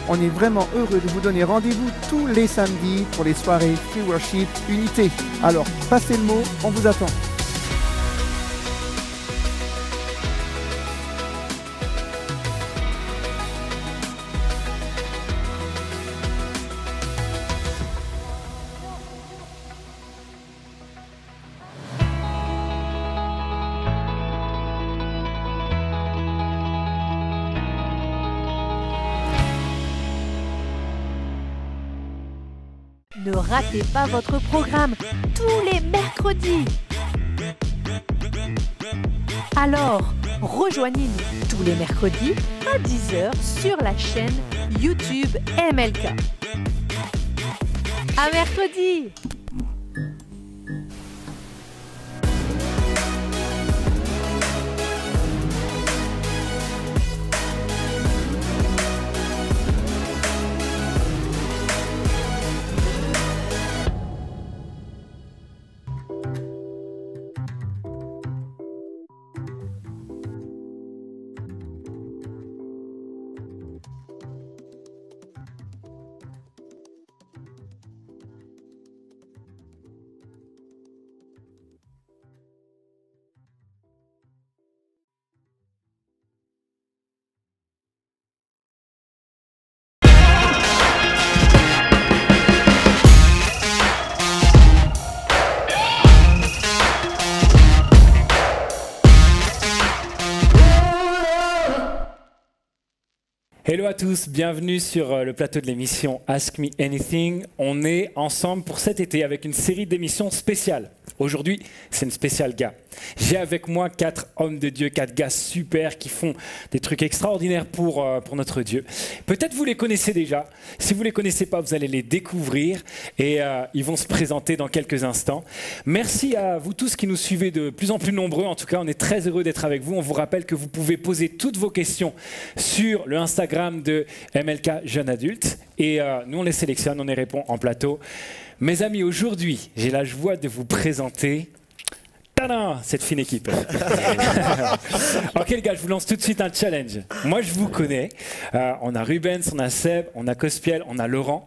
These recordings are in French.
On est vraiment heureux de vous donner rendez-vous tous les samedis pour les soirées Free Worship Unité. Alors, passez le mot, on vous attend. Ne ratez pas votre programme tous les mercredis. Alors, rejoignez-nous tous les mercredis à 10 h sur la chaîne YouTube MLK. À mercredi! Hello à tous, bienvenue sur le plateau de l'émission Ask Me Anything. On est ensemble pour cet été avec une série d'émissions spéciales. Aujourd'hui, c'est une spéciale gars. J'ai avec moi 4 hommes de Dieu, 4 gars super qui font des trucs extraordinaires pour notre Dieu. Peut-être vous les connaissez déjà. Si vous ne les connaissez pas, vous allez les découvrir et ils vont se présenter dans quelques instants. Merci à vous tous qui nous suivez de plus en plus nombreux. En tout cas, on est très heureux d'être avec vous. On vous rappelle que vous pouvez poser toutes vos questions sur le Instagram de MLK Jeune Adulte et nous on les sélectionne, on y répond en plateau. Mes amis, aujourd'hui, j'ai la joie de vous présenter cette fine équipe. Ok les gars, je vous lance tout de suite un challenge. Moi je vous connais, on a Rubens, on a Seb, on a Cospiel, on a Laurent,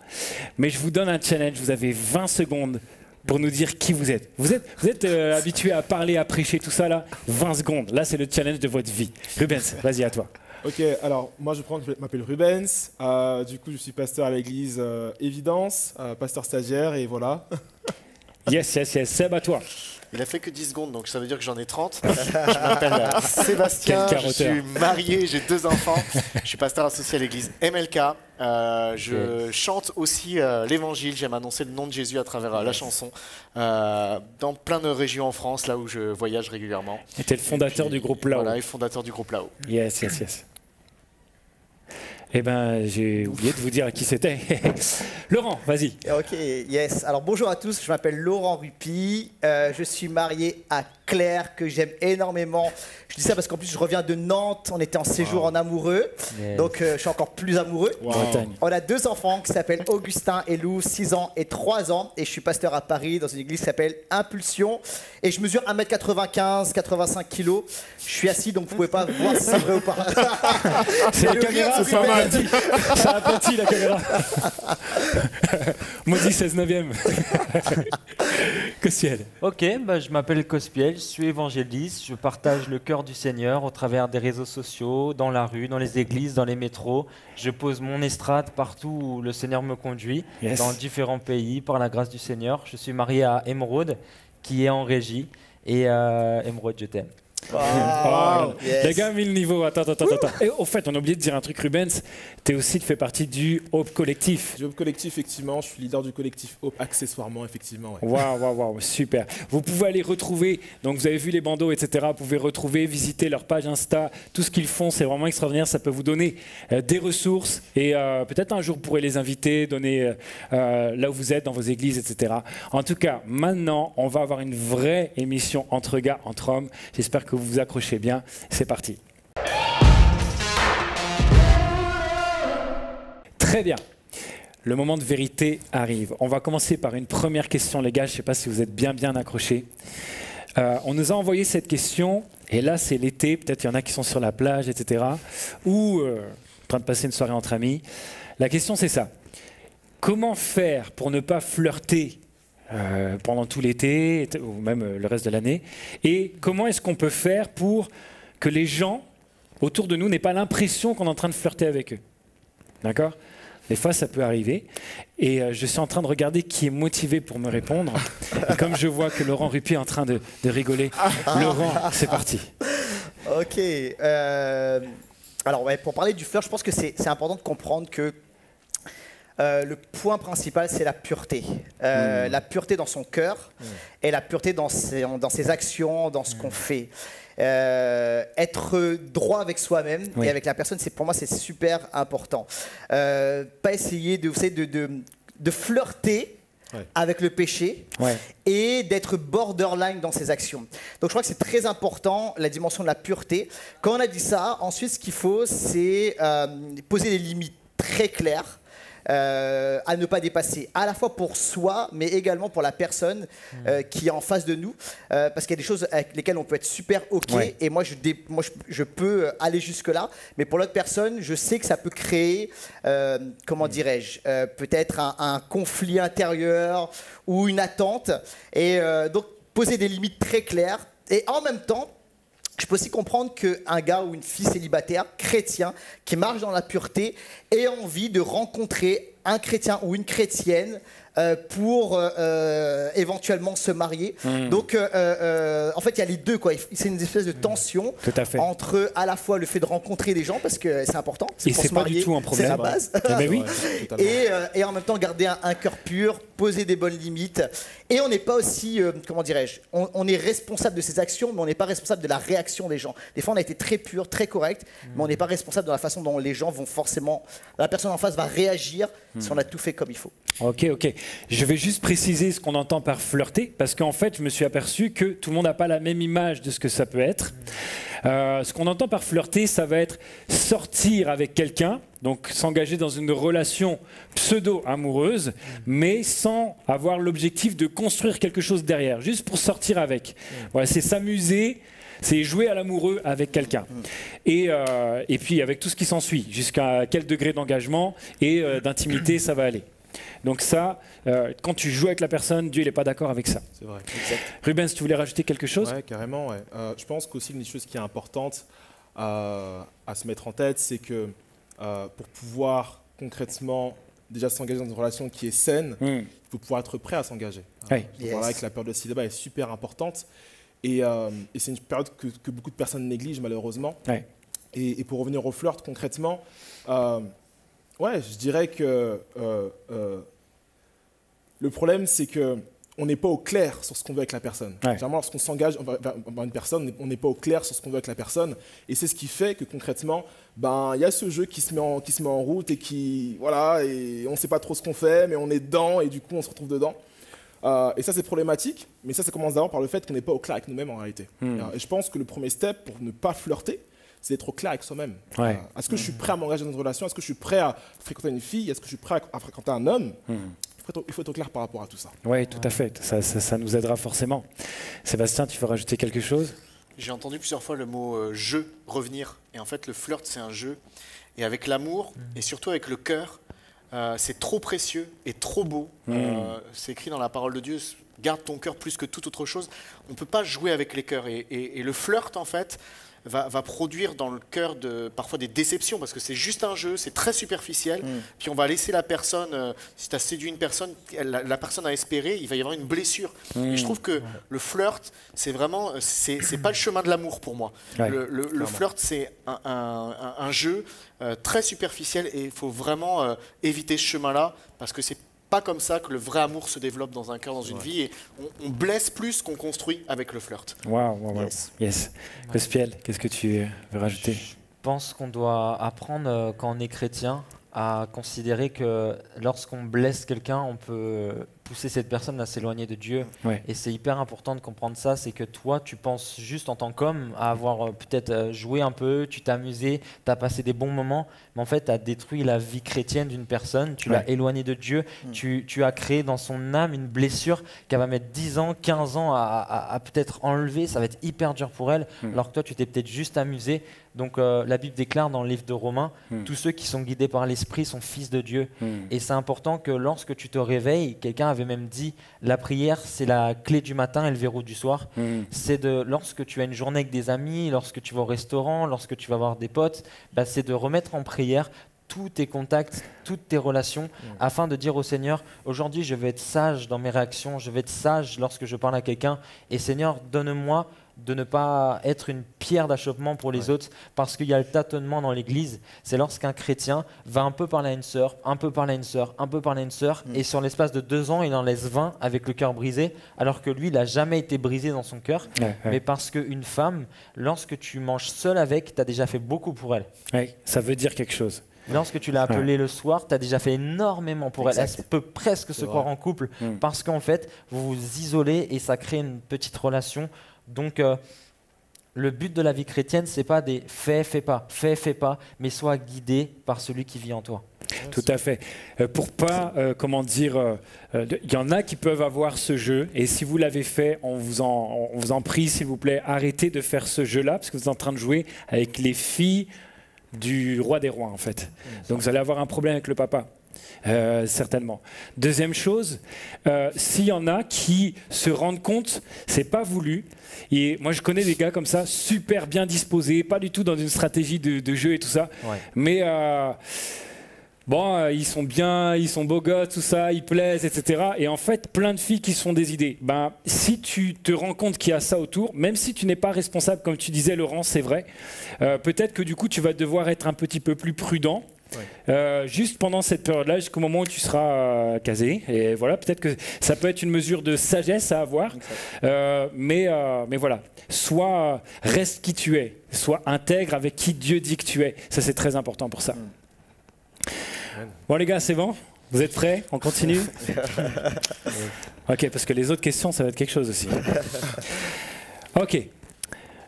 mais je vous donne un challenge, vous avez 20 secondes pour nous dire qui vous êtes. Vous êtes habitué à parler, à prêcher, tout ça là. 20 secondes, là c'est le challenge de votre vie. Rubens, vas-y à toi. Ok, alors moi je m'appelle Rubens, du coup je suis pasteur à l'église Évidence, pasteur stagiaire et voilà. Yes, Seb à toi. Il a fait que 10 secondes, donc ça veut dire que j'en ai 30. Je m'appelle Sébastien, je suis marié, j'ai 2 enfants. Je suis pasteur associé à l'église MLK. Je chante aussi l'évangile, j'aime annoncer le nom de Jésus à travers la chanson dans plein de régions en France, là où je voyage régulièrement. Et tu es le fondateur du groupe Là-haut. Voilà, et fondateur du groupe Là-haut. Yes. Eh ben, j'ai oublié de vous dire à qui c'était. Laurent, vas-y. Ok, yes. Alors bonjour à tous, je m'appelle Laurent Rupi, je suis marié à Claire, que j'aime énormément. Je dis ça parce qu'en plus je reviens de Nantes, on était en séjour en amoureux, donc je suis encore plus amoureux. On a 2 enfants qui s'appellent Augustin et Lou, 6 ans et 3 ans, et je suis pasteur à Paris dans une église qui s'appelle Impulsion, et je mesure 1m95, 85 kg. Je suis assis, donc vous pouvez pas voir si c'est vrai ou pas. C'est la caméra, c'est pas mal. Ça a pâti la caméra. Maudit 16/9. Cospiel. Ok, je m'appelle Cospiel, je suis évangéliste, je partage le cœur du Seigneur au travers des réseaux sociaux, dans la rue, dans les églises, dans les métros. Je pose mon estrade partout où le Seigneur me conduit, dans différents pays, par la grâce du Seigneur. Je suis marié à Émeraude, qui est en régie, et Émeraude, je t'aime. Wow. Les gars, 1000 niveaux. Attends. Et au fait, on a oublié de dire un truc, Rubens. Tu fais partie du Hope Collectif. Du Hope Collectif, effectivement. Je suis leader du collectif Hope, accessoirement, effectivement. Ouais. Waouh, super. Vous pouvez aller retrouver, donc vous avez vu les bandeaux, etc. Vous pouvez retrouver, visiter leur page Insta. Tout ce qu'ils font, c'est vraiment extraordinaire. Ça peut vous donner des ressources et peut-être un jour vous pourrez les inviter, donner là où vous êtes, dans vos églises, etc. En tout cas, maintenant, on va avoir une vraie émission entre gars, entre hommes. J'espère que vous vous accrochez bien. C'est parti. Très bien. Le moment de vérité arrive. On va commencer par une première question, les gars. Je ne sais pas si vous êtes bien accrochés. On nous a envoyé cette question, et là, c'est l'été. Peut-être il y en a qui sont sur la plage, etc. Ou en train de passer une soirée entre amis. La question, c'est ça. Comment faire pour ne pas flirter pendant tout l'été ou même le reste de l'année? Et comment est-ce qu'on peut faire pour que les gens autour de nous n'aient pas l'impression qu'on est en train de flirter avec eux? D'accord? Des fois, ça peut arriver. Et je suis en train de regarder qui est motivé pour me répondre. Et comme je vois que Laurent Rupi est en train de rigoler, Laurent, c'est parti. Ok. Alors, ouais, pour parler du flirt, je pense que c'est important de comprendre que le point principal, c'est la pureté. La pureté dans son cœur et la pureté dans ses actions, dans ce qu'on fait. Être droit avec soi-même et avec la personne, pour moi, c'est super important. Pas essayer de flirter avec le péché et d'être borderline dans ses actions. Donc je crois que c'est très important, la dimension de la pureté. Quand on a dit ça, ensuite, ce qu'il faut, c'est poser des limites très claires à ne pas dépasser, à la fois pour soi, mais également pour la personne qui est en face de nous, parce qu'il y a des choses avec lesquelles on peut être super OK, et moi je peux aller jusque-là, mais pour l'autre personne, je sais que ça peut créer, comment dirais-je, peut-être un conflit intérieur ou une attente, et donc poser des limites très claires, et en même temps, je peux aussi comprendre qu'un gars ou une fille célibataire, chrétien, qui marche dans la pureté, ait envie de rencontrer un chrétien ou une chrétienne pour éventuellement se marier. Donc, en fait, il y a les deux, quoi. C'est une espèce de tension entre à la fois le fait de rencontrer des gens, parce que c'est important, et c'est pas du tout un problème, c'est la base, mais oui. et en même temps garder un cœur pur, poser des bonnes limites. Et on n'est pas aussi, comment dirais-je, on est responsable de ses actions, mais on n'est pas responsable de la réaction des gens. Des fois, on a été très pur, très correct, mais on n'est pas responsable de la façon dont les gens vont forcément, la personne en face va réagir si on a tout fait comme il faut. Ok. Je vais juste préciser ce qu'on entend par flirter, parce qu'en fait, je me suis aperçu que tout le monde n'a pas la même image de ce que ça peut être. Ce qu'on entend par flirter, ça va être sortir avec quelqu'un, donc s'engager dans une relation pseudo-amoureuse, mais sans avoir l'objectif de construire quelque chose derrière, juste pour sortir avec. Voilà, c'est s'amuser, c'est jouer à l'amoureux avec quelqu'un. Et puis avec tout ce qui s'ensuit, jusqu'à quel degré d'engagement et d'intimité ça va aller. Donc ça, quand tu joues avec la personne, Dieu n'est pas d'accord avec ça. C'est vrai. Rubens, tu voulais rajouter quelque chose? Ouais, carrément. Ouais. Je pense qu'aussi une des choses qui est importante à se mettre en tête, c'est que pour pouvoir concrètement déjà s'engager dans une relation qui est saine, il faut pouvoir être prêt à s'engager. Voilà, que la période de célibat est super importante. Et c'est une période que beaucoup de personnes négligent malheureusement. Et pour revenir au flirt concrètement, je dirais que le problème, c'est qu'on n'est pas au clair sur ce qu'on veut avec la personne. Généralement, lorsqu'on s'engage vers une personne, on n'est pas au clair sur ce qu'on veut avec la personne. Et c'est ce qui fait que concrètement, il y a ce jeu qui se met en route et et on ne sait pas trop ce qu'on fait, mais on est dedans et du coup, on se retrouve dedans. Et ça, c'est problématique, mais ça commence d'abord par le fait qu'on n'est pas au clair avec nous-mêmes en réalité. Et je pense que le premier step pour ne pas flirter, c'est d'être au clair avec soi-même. Est-ce que je suis prêt à m'engager dans une relation? Est-ce que je suis prêt à fréquenter une fille? Est-ce que je suis prêt à fréquenter un homme? Il faut être au clair par rapport à tout ça. Oui, tout à fait. Ça nous aidera forcément. Sébastien, tu veux rajouter quelque chose? J'ai entendu plusieurs fois le mot jeu revenir. Et en fait, le flirt, c'est un jeu. Et avec l'amour, et surtout avec le cœur, c'est trop précieux et trop beau. C'est écrit dans la parole de Dieu, garde ton cœur plus que toute autre chose. On ne peut pas jouer avec les cœurs. Et le flirt, en fait, va produire dans le cœur parfois des déceptions, parce que c'est juste un jeu, c'est très superficiel. Puis on va laisser la personne, si tu as séduit une personne, la personne a espéré, il va y avoir une blessure. Et je trouve que le flirt, c'est vraiment, c'est pas le chemin de l'amour pour moi. Le flirt, c'est un jeu très superficiel et il faut vraiment éviter ce chemin-là, parce que c'est pas comme ça que le vrai amour se développe dans un cœur, dans une vie, et on blesse plus qu'on construit avec le flirt. Yes. Cospiel, qu'est-ce que tu veux rajouter? Je pense qu'on doit apprendre, quand on est chrétien, à considérer que lorsqu'on blesse quelqu'un, on peut pousser cette personne à s'éloigner de Dieu. Et c'est hyper important de comprendre ça, c'est que toi, tu penses juste en tant qu'homme à avoir peut-être joué un peu, tu t'es amusé, tu as passé des bons moments, mais en fait, tu as détruit la vie chrétienne d'une personne, tu l'as éloigné de Dieu, tu as créé dans son âme une blessure qu'elle va mettre 10 ans, 15 ans à peut-être enlever, ça va être hyper dur pour elle, alors que toi, tu t'es peut-être juste amusé. Donc la Bible déclare dans le livre de Romains, tous ceux qui sont guidés par l'Esprit sont fils de Dieu. Et c'est important que lorsque tu te réveilles, quelqu'un avait même dit, la prière c'est la clé du matin et le verrou du soir. C'est lorsque tu as une journée avec des amis, lorsque tu vas au restaurant, lorsque tu vas voir des potes, c'est de remettre en prière tous tes contacts, toutes tes relations, afin de dire au Seigneur, aujourd'hui je vais être sage dans mes réactions, je vais être sage lorsque je parle à quelqu'un, et Seigneur, donne-moi de ne pas être une pierre d'achoppement pour les autres, parce qu'il y a le tâtonnement dans l'église. C'est lorsqu'un chrétien va un peu parler à une sœur, un peu parler à une sœur, un peu parler à une sœur, et sur l'espace de 2 ans, il en laisse 20 avec le cœur brisé, alors que lui, il n'a jamais été brisé dans son cœur. Mais parce qu'une femme, lorsque tu manges seul avec, tu as déjà fait beaucoup pour elle. Ça veut dire quelque chose. Lorsque tu l'as appelée le soir, tu as déjà fait énormément pour elle. Elle peut presque se croire en couple, parce qu'en fait, vous vous isolez et ça crée une petite relation. Donc, le but de la vie chrétienne, c'est pas des fais, fais pas, mais sois guidé par celui qui vit en toi. Tout à fait. Pour pas, il y en a qui peuvent avoir ce jeu, et si vous l'avez fait, on vous en prie, s'il vous plaît, arrêtez de faire ce jeu-là, parce que vous êtes en train de jouer avec les filles du roi des rois, en fait. Donc, vous allez avoir un problème avec le papa. Certainement. Deuxième chose, s'il y en a qui se rendent compte, c'est pas voulu. Et moi, je connais des gars comme ça, super bien disposés, pas du tout dans une stratégie de jeu et tout ça. Mais ils sont bien, ils sont beaux gosses, tout ça, ils plaisent, etc. Et en fait, plein de filles qui se font des idées. Si tu te rends compte qu'il y a ça autour, même si tu n'es pas responsable, comme tu disais, Laurent, c'est vrai, peut-être que du coup, tu vas devoir être un petit peu plus prudent. Juste pendant cette période-là, jusqu'au moment où tu seras casé. Et voilà, peut-être que ça peut être une mesure de sagesse à avoir. Mais voilà, soit reste qui tu es, soit intègre avec qui Dieu dit que tu es. Ça, c'est très important pour ça. Bon les gars, c'est bon? Vous êtes prêts? On continue? Ok, parce que les autres questions, ça va être quelque chose aussi. Ok.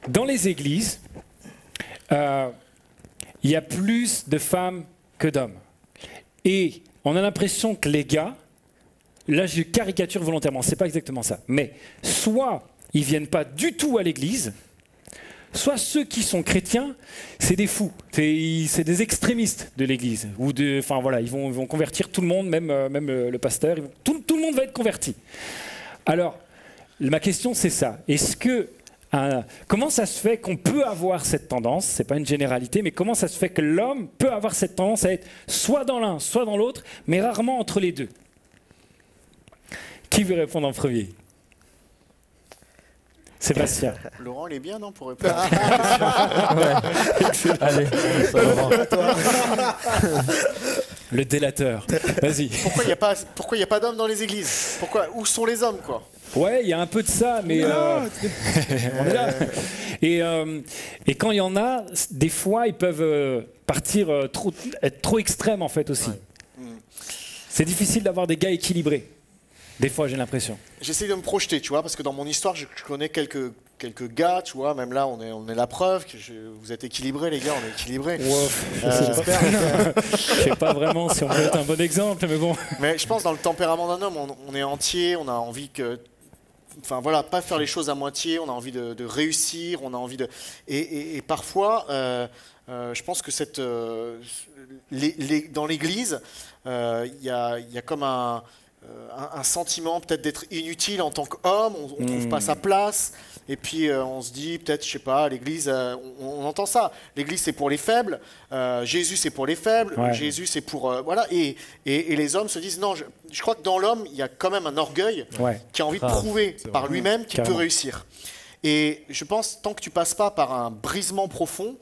Dans les églises, il y a plus de femmes que d'hommes. Et on a l'impression que les gars, là je caricature volontairement, c'est pas exactement ça, mais soit ils viennent pas du tout à l'église, soit ceux qui sont chrétiens, c'est des fous, c'est des extrémistes de l'église. Ils vont convertir tout le monde, même le pasteur, tout le monde va être converti. Alors, ma question c'est ça, comment ça se fait qu'on peut avoir cette tendance, c'est pas une généralité, mais comment ça se fait que l'homme peut avoir cette tendance à être soit dans l'un, soit dans l'autre, mais rarement entre les deux? Qui veut répondre en premier? Sébastien. Laurent, il est bien, non, pour répondre? Allez, le délateur. Vas-y. Pourquoi il n'y a pas d'hommes dans les églises? Où sont les hommes, quoi? Ouais, il y a un peu de ça, mais on est là. Et quand il y en a, des fois, ils peuvent être trop extrêmes, en fait, aussi. C'est difficile d'avoir des gars équilibrés. Des fois, j'ai l'impression. J'essaie de me projeter, tu vois, parce que dans mon histoire, je connais quelques gars, tu vois, même là, on est la preuve que vous êtes équilibrés, les gars, on est équilibrés. Je sais pas vraiment si on peut être un bon exemple, mais bon. Mais je pense dans le tempérament d'un homme, on est entier, on a envie pas faire les choses à moitié, on a envie de réussir, on a envie de... Et parfois, je pense que dans l'Église, il y a comme un sentiment peut-être d'être inutile en tant qu'homme, on ne trouve pas sa place, et puis on se dit peut-être, je sais pas, l'Église, on entend ça, l'Église c'est pour les faibles, Jésus c'est pour les faibles, Jésus c'est pour... et les hommes se disent, non, je crois que dans l'homme, il y a quand même un orgueil qui a envie de prouver par lui-même qu'il peut réussir. Et je pense, tant que tu passes pas par un brisement profond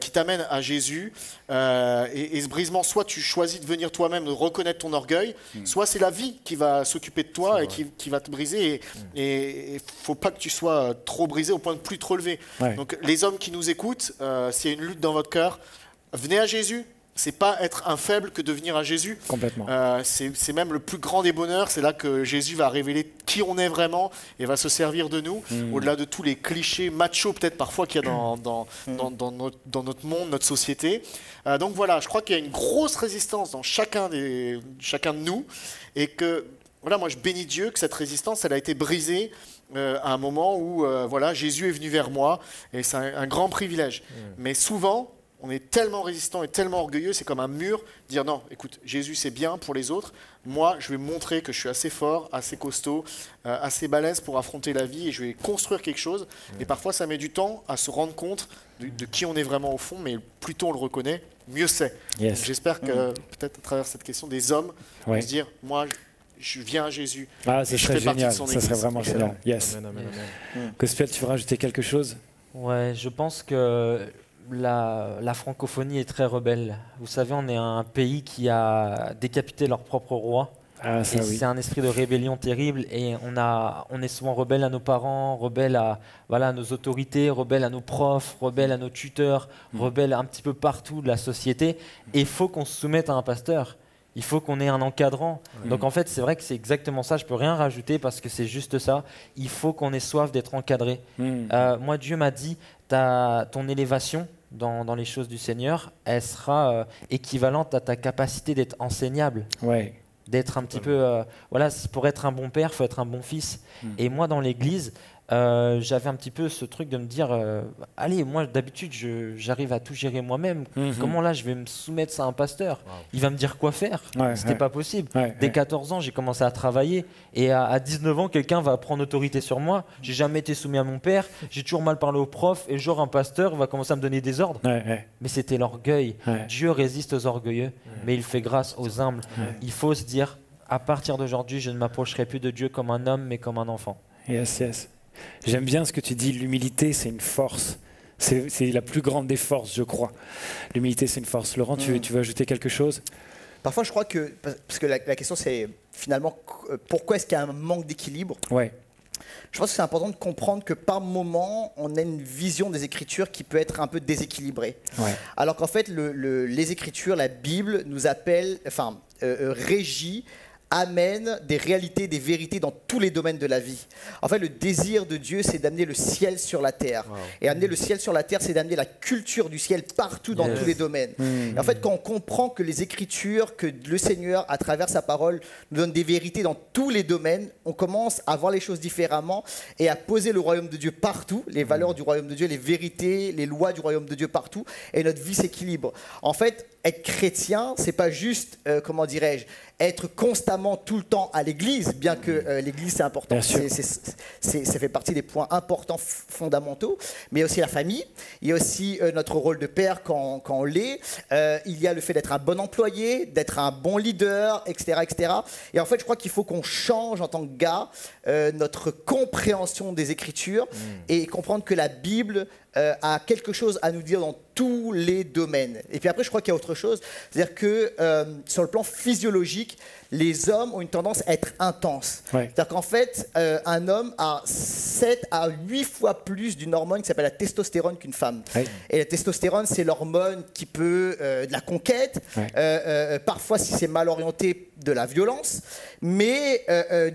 qui t'amène à Jésus, et ce brisement, soit tu choisis de venir toi-même, de reconnaître ton orgueil, soit c'est la vie qui va s'occuper de toi et qui va te briser. Et il faut pas que tu sois trop brisé au point de plus te relever. Donc les hommes qui nous écoutent, s'il y a une lutte dans votre cœur, venez à Jésus. c'est pas être un faible que de venir à Jésus. Complètement. C'est même le plus grand des bonheurs. C'est là que Jésus va révéler qui on est vraiment et va se servir de nous, au-delà de tous les clichés machos peut-être parfois qu'il y a dans notre monde, notre société. Donc voilà, je crois qu'il y a une grosse résistance dans chacun de nous et que voilà, moi je bénis Dieu que cette résistance, elle a été brisée à un moment où voilà, Jésus est venu vers moi et c'est un grand privilège. Mais souvent, on est tellement résistant et tellement orgueilleux, c'est comme un mur, dire non, écoute, Jésus c'est bien pour les autres, moi je vais montrer que je suis assez fort, assez costaud, assez balèze pour affronter la vie et je vais construire quelque chose. Et parfois ça met du temps à se rendre compte de qui on est vraiment au fond, mais plus tôt on le reconnaît, mieux c'est. Yes. J'espère que peut-être à travers cette question des hommes, vont se dire, moi je viens à Jésus. Ah, ce serait génial, ça serait vraiment génial. Yes. Gospel, tu veux rajouter quelque chose? Ouais, je pense que la francophonie est très rebelle. Vous savez, on est un pays qui a décapité leur propre roi. Ah, ça, oui. C'est un esprit de rébellion terrible et on est souvent rebelle à nos parents, rebelle à nos autorités, rebelle à nos profs, rebelle à nos tuteurs, rebelle un petit peu partout de la société. Et il faut qu'on se soumette à un pasteur. Il faut qu'on ait un encadrant. Donc en fait, c'est vrai que c'est exactement ça. Je ne peux rien rajouter parce que c'est juste ça. Il faut qu'on ait soif d'être encadré. Moi, Dieu m'a dit, ton élévation dans les choses du Seigneur, elle sera équivalente à ta capacité d'être enseignable. Ouais. D'être un petit peu... voilà, pour être un bon père, il faut être un bon fils. Et moi, dans l'Église, j'avais un petit peu ce truc de me dire allez, moi d'habitude j'arrive à tout gérer moi-même. Comment là je vais me soumettre à un pasteur? Il va me dire quoi faire? C'était pas possible. Dès 14 ans j'ai commencé à travailler et à 19 ans quelqu'un va prendre autorité sur moi. J'ai jamais été soumis à mon père, j'ai toujours mal parlé au prof et genre un pasteur va commencer à me donner des ordres. Mais c'était l'orgueil. Dieu résiste aux orgueilleux mais il fait grâce aux humbles. Il faut se dire à partir d'aujourd'hui je ne m'approcherai plus de Dieu comme un homme mais comme un enfant. Yes, yes. J'aime bien ce que tu dis, l'humilité c'est une force, c'est la plus grande des forces je crois. L'humilité c'est une force. Laurent, tu veux ajouter quelque chose? Parfois je crois que, parce que la question c'est finalement pourquoi est-ce qu'il y a un manque d'équilibre? Je pense que c'est important de comprendre que par moment on a une vision des Écritures qui peut être un peu déséquilibrée. Alors qu'en fait les Écritures, la Bible nous appelle, régit, amène des réalités, des vérités dans tous les domaines de la vie. En fait, le désir de Dieu, c'est d'amener le ciel sur la terre. Et amener le ciel sur la terre, c'est d'amener la culture du ciel partout dans tous les domaines. Et en fait, quand on comprend que les Écritures, que le Seigneur, à travers sa parole, nous donne des vérités dans tous les domaines, on commence à voir les choses différemment et à poser le royaume de Dieu partout, les valeurs du royaume de Dieu, les vérités, les lois du royaume de Dieu partout, et notre vie s'équilibre. En fait, être chrétien, c'est pas juste, être constamment tout le temps à l'église, bien que l'église c'est important, ça fait partie des points importants, fondamentaux, mais il y a aussi la famille, il y a aussi notre rôle de père quand on l'est, il y a le fait d'être un bon employé, d'être un bon leader, etc., etc. Et en fait, je crois qu'il faut qu'on change en tant que gars notre compréhension des Écritures et comprendre que la Bible a quelque chose à nous dire dans tous les domaines. Et puis après, je crois qu'il y a autre chose, c'est-à-dire que sur le plan physiologique, les hommes ont une tendance à être intenses. C'est-à-dire qu'en fait, un homme a 7 à 8 fois plus d'une hormone qui s'appelle la testostérone qu'une femme. Et la testostérone, c'est l'hormone qui peut de la conquête, parfois, si c'est mal orienté, de la violence, mais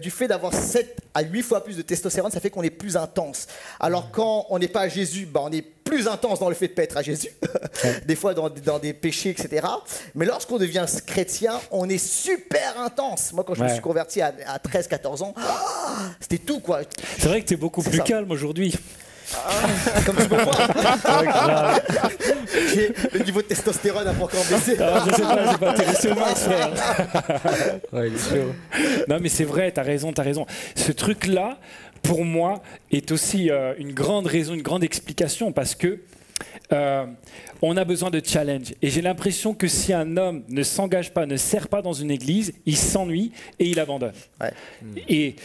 du fait d'avoir 7 à 8 fois plus de testostérone, ça fait qu'on est plus intense. Alors quand on n'est pas à Jésus, on est plus intense dans le fait de ne pas être à Jésus, des fois dans des péchés, etc. Mais lorsqu'on devient chrétien, on est super intense. Moi, quand je me suis converti à 13-14 ans, c'était tout, quoi. C'est vrai que tu es beaucoup plus calme aujourd'hui. Comme tu peux voir. Le niveau de testostérone n'a pas encore baissé. Je sais pas, j'ai pas intéressé au max, Non, mais c'est vrai, t'as raison. Ce truc-là, pour moi, est aussi une grande raison, une grande explication, parce que on a besoin de challenge. Et j'ai l'impression que si un homme ne s'engage pas, ne sert pas dans une église, il s'ennuie et il abandonne. Et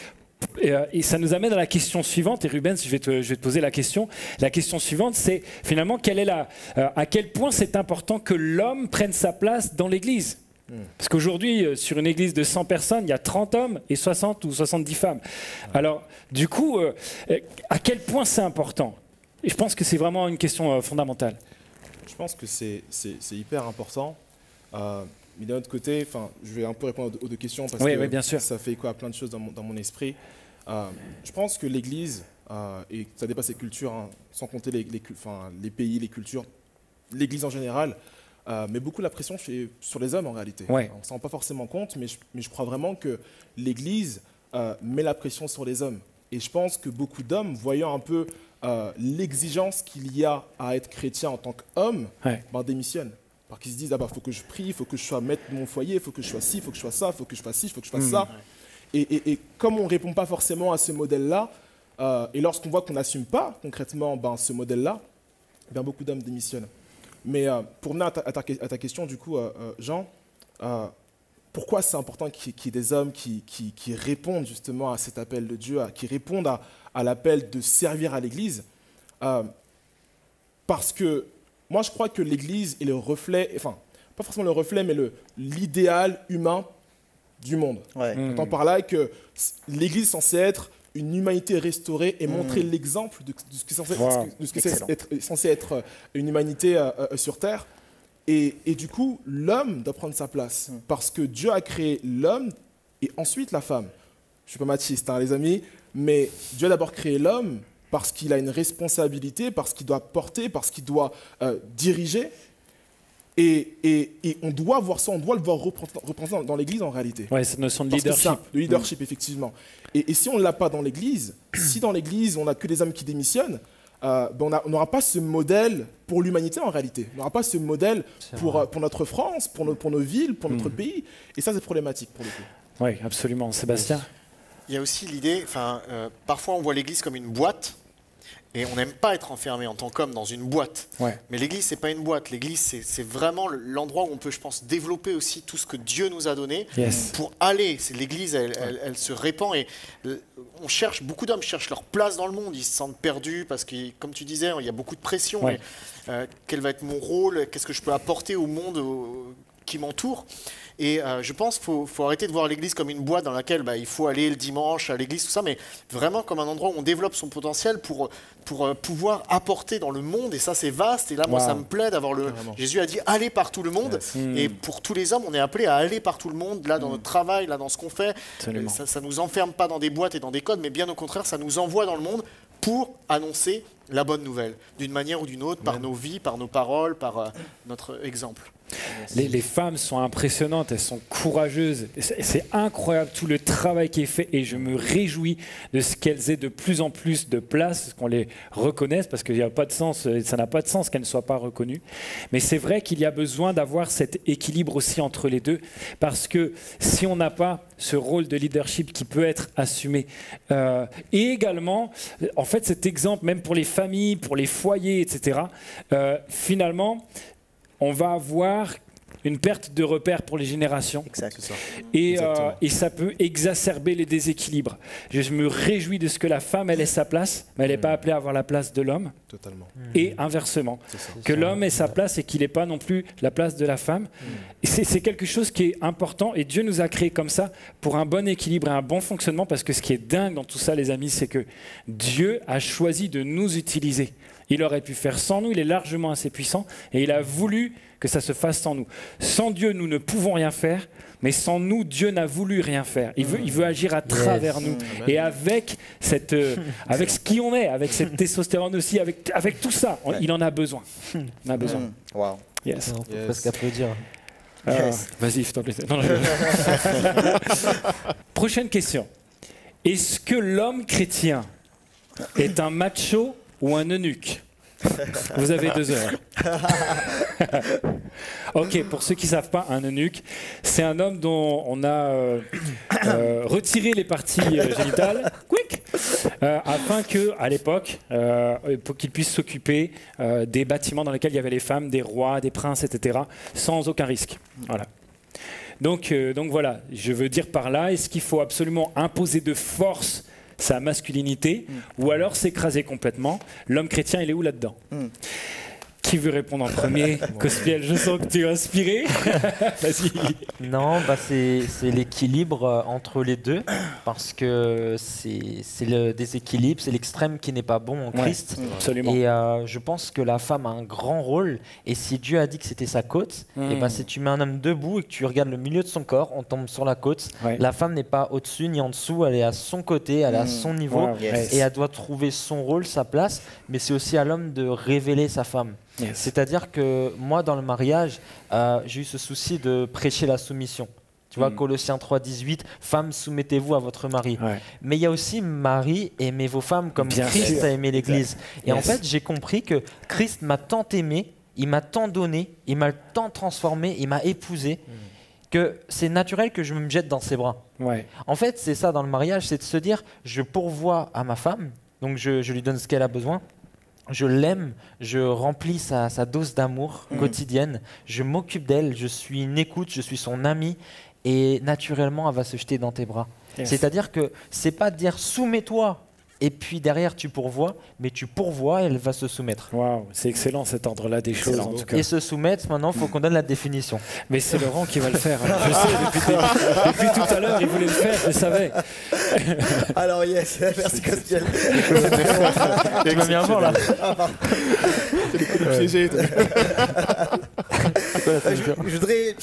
ça nous amène à la question suivante. Et Rubens, je vais te poser la question. La question suivante, c'est finalement à quel point c'est important que l'homme prenne sa place dans l'église. Parce qu'aujourd'hui, sur une église de 100 personnes, il y a 30 hommes et 60 ou 70 femmes. Alors, du coup, à quel point c'est important? Et je pense que c'est vraiment une question fondamentale. Je pense que c'est hyper important Mais d'un autre côté, je vais un peu répondre aux deux questions parce que bien sûr. Ça fait écho à plein de choses dans mon esprit. Je pense que l'Église, et ça dépasse les cultures, hein, sans compter les pays, les cultures, l'Église en général, met beaucoup la pression sur les hommes en réalité. Ouais. On ne s'en rend pas forcément compte, mais je crois vraiment que l'Église met la pression sur les hommes. Et je pense que beaucoup d'hommes, voyant un peu l'exigence qu'il y a à être chrétien en tant qu'homme, démissionnent. Parce qu'ils se disent, faut que je prie, il faut que je sois maître de mon foyer, il faut que je sois ci, il faut que je sois ça, il faut que je fasse ci, il faut que je fasse ça. Et comme on ne répond pas forcément à ce modèle-là, et lorsqu'on voit qu'on n'assume pas concrètement ce modèle-là, beaucoup d'hommes démissionnent. Mais pour venir à ta question, du coup, Jean, pourquoi c'est important qu'il y ait des hommes qui répondent justement à cet appel de Dieu, qui répondent à l'appel de servir à l'Église? Parce que moi, je crois que l'Église est le reflet, pas forcément le reflet, mais l'idéal humain du monde. J'entends par là que l'Église est censée être une humanité restaurée et montrer l'exemple de ce que c'est censé être une humanité sur Terre. Et du coup, l'homme doit prendre sa place parce que Dieu a créé l'homme et ensuite la femme. Je ne suis pas machiste, les amis, mais Dieu a d'abord créé l'homme parce qu'il a une responsabilité, parce qu'il doit porter, parce qu'il doit diriger. Et on doit voir ça, on doit le voir représenté dans l'Église en réalité. Oui, cette notion de leadership. De leadership, effectivement. Et si on ne l'a pas dans l'Église, si dans l'Église on n'a que des hommes qui démissionnent, on n'aura pas ce modèle pour l'humanité en réalité. On n'aura pas ce modèle pour notre France, pour nos villes, pour notre pays. Et ça, c'est problématique pour le coup. Oui, absolument. Sébastien ? Il y a aussi l'idée, parfois on voit l'Église comme une boîte. Et on n'aime pas être enfermé en tant qu'homme dans une boîte. Mais l'Église, ce n'est pas une boîte. L'Église, c'est vraiment l'endroit où on peut, je pense, développer aussi tout ce que Dieu nous a donné pour aller. L'Église, elle se répand. Et beaucoup d'hommes cherchent leur place dans le monde. Ils se sentent perdus parce que, comme tu disais, il y a beaucoup de pression. Quel va être mon rôle? Qu'est-ce que je peux apporter au monde qui m'entoure? Et je pense qu'il faut arrêter de voir l'Église comme une boîte dans laquelle il faut aller le dimanche à l'Église, tout ça, mais vraiment comme un endroit où on développe son potentiel pour pouvoir apporter dans le monde. Et ça, c'est vaste. Et là, moi, ça me plaît d'avoir Jésus a dit « allez par tout le monde ». Et pour tous les hommes, on est appelés à aller par tout le monde, là, dans notre travail, là, dans ce qu'on fait. Ça ne nous enferme pas dans des boîtes et dans des codes, mais bien au contraire, ça nous envoie dans le monde pour annoncer la bonne nouvelle, d'une manière ou d'une autre, par nos vies, par nos paroles, par notre exemple. Les femmes sont impressionnantes, elles sont courageuses. C'est incroyable tout le travail qui est fait et je me réjouis de ce qu'elles aient de plus en plus de place, qu'on les reconnaisse, parce qu'il n'y a pas de sens, ça n'a pas de sens qu'elles ne soient pas reconnues. Mais c'est vrai qu'il y a besoin d'avoir cet équilibre aussi entre les deux, parce que si on n'a pas ce rôle de leadership qui peut être assumé, et également, en fait, cet exemple, même pour les familles, pour les foyers, etc., finalement, on va avoir une perte de repères pour les générations. Exact. Et ça peut exacerber les déséquilibres. Je me réjouis de ce que la femme, elle ait sa place, mais elle n'est pas appelée à avoir la place de l'homme. Totalement. Et inversement. Que l'homme ait sa place et qu'il n'ait pas non plus la place de la femme. C'est quelque chose qui est important et Dieu nous a créés comme ça pour un bon équilibre et un bon fonctionnement, parce que ce qui est dingue dans tout ça, les amis, c'est que Dieu a choisi de nous utiliser. Il aurait pu faire sans nous, il est largement assez puissant et il a voulu que ça se fasse sans nous. Sans Dieu, nous ne pouvons rien faire, mais sans nous, Dieu n'a voulu rien faire. Il veut agir à travers nous. Et avec ce qui on est, avec cette testostérone aussi, avec tout ça, il en a besoin. On a besoin. Wow. Yes. On peut presque applaudir. Vas-y, s'il te plaît. Prochaine question. Est-ce que l'homme chrétien est un macho ou un eunuque? Vous avez 2 heures. Ok, pour ceux qui ne savent pas, un eunuque, c'est un homme dont on a retiré les parties génitales, afin qu'à l'époque, pour qu'il puisse s'occuper des bâtiments dans lesquels il y avait les femmes, des rois, des princes, etc., sans aucun risque. Voilà. Donc voilà, je veux dire par là, est-ce qu'il faut absolument imposer de force sa masculinité, ou alors s'écraser complètement? L'homme chrétien, il est où là-dedans? Qui veut répondre en premier? Cospiel, je sens que tu es inspiré. Vas-y. Non, c'est l'équilibre entre les deux, parce que c'est le déséquilibre, c'est l'extrême qui n'est pas bon en Christ. Absolument. Et je pense que la femme a un grand rôle, et si Dieu a dit que c'était sa côte, et si tu mets un homme debout et que tu regardes le milieu de son corps, on tombe sur la côte. La femme n'est pas au-dessus ni en dessous, elle est à son côté, elle est à son niveau, et elle doit trouver son rôle, sa place, mais c'est aussi à l'homme de révéler sa femme. C'est-à-dire que moi, dans le mariage, j'ai eu ce souci de prêcher la soumission. Tu vois, Colossiens 3,18, femmes, soumettez-vous à votre mari. Mais il y a aussi Marie, aimez vos femmes comme Christ a aimé l'Église. Et en fait, j'ai compris que Christ m'a tant aimé, il m'a tant donné, il m'a tant transformé, il m'a épousé, que c'est naturel que je me jette dans ses bras. En fait, c'est ça dans le mariage, c'est de se dire, je pourvois à ma femme, donc je lui donne ce qu'elle a besoin. Je l'aime, je remplis sa dose d'amour quotidienne, je m'occupe d'elle, je suis une écoute, je suis son ami, et naturellement, elle va se jeter dans tes bras. C'est-à-dire que c'est pas de dire soumets-toi, et puis derrière tu pourvois, mais tu pourvois et elle va se soumettre. Waouh, c'est excellent cet ordre-là des choses en tout cas. Et se soumettre, maintenant, il faut qu'on donne la définition. Mais c'est Laurent qui va le faire. Je sais, depuis tout à l'heure, il voulait le faire, je savais. Alors yes, merci Cospiel. Tu m'as mis un mort là. C'est des coups de piégé. Je voudrais...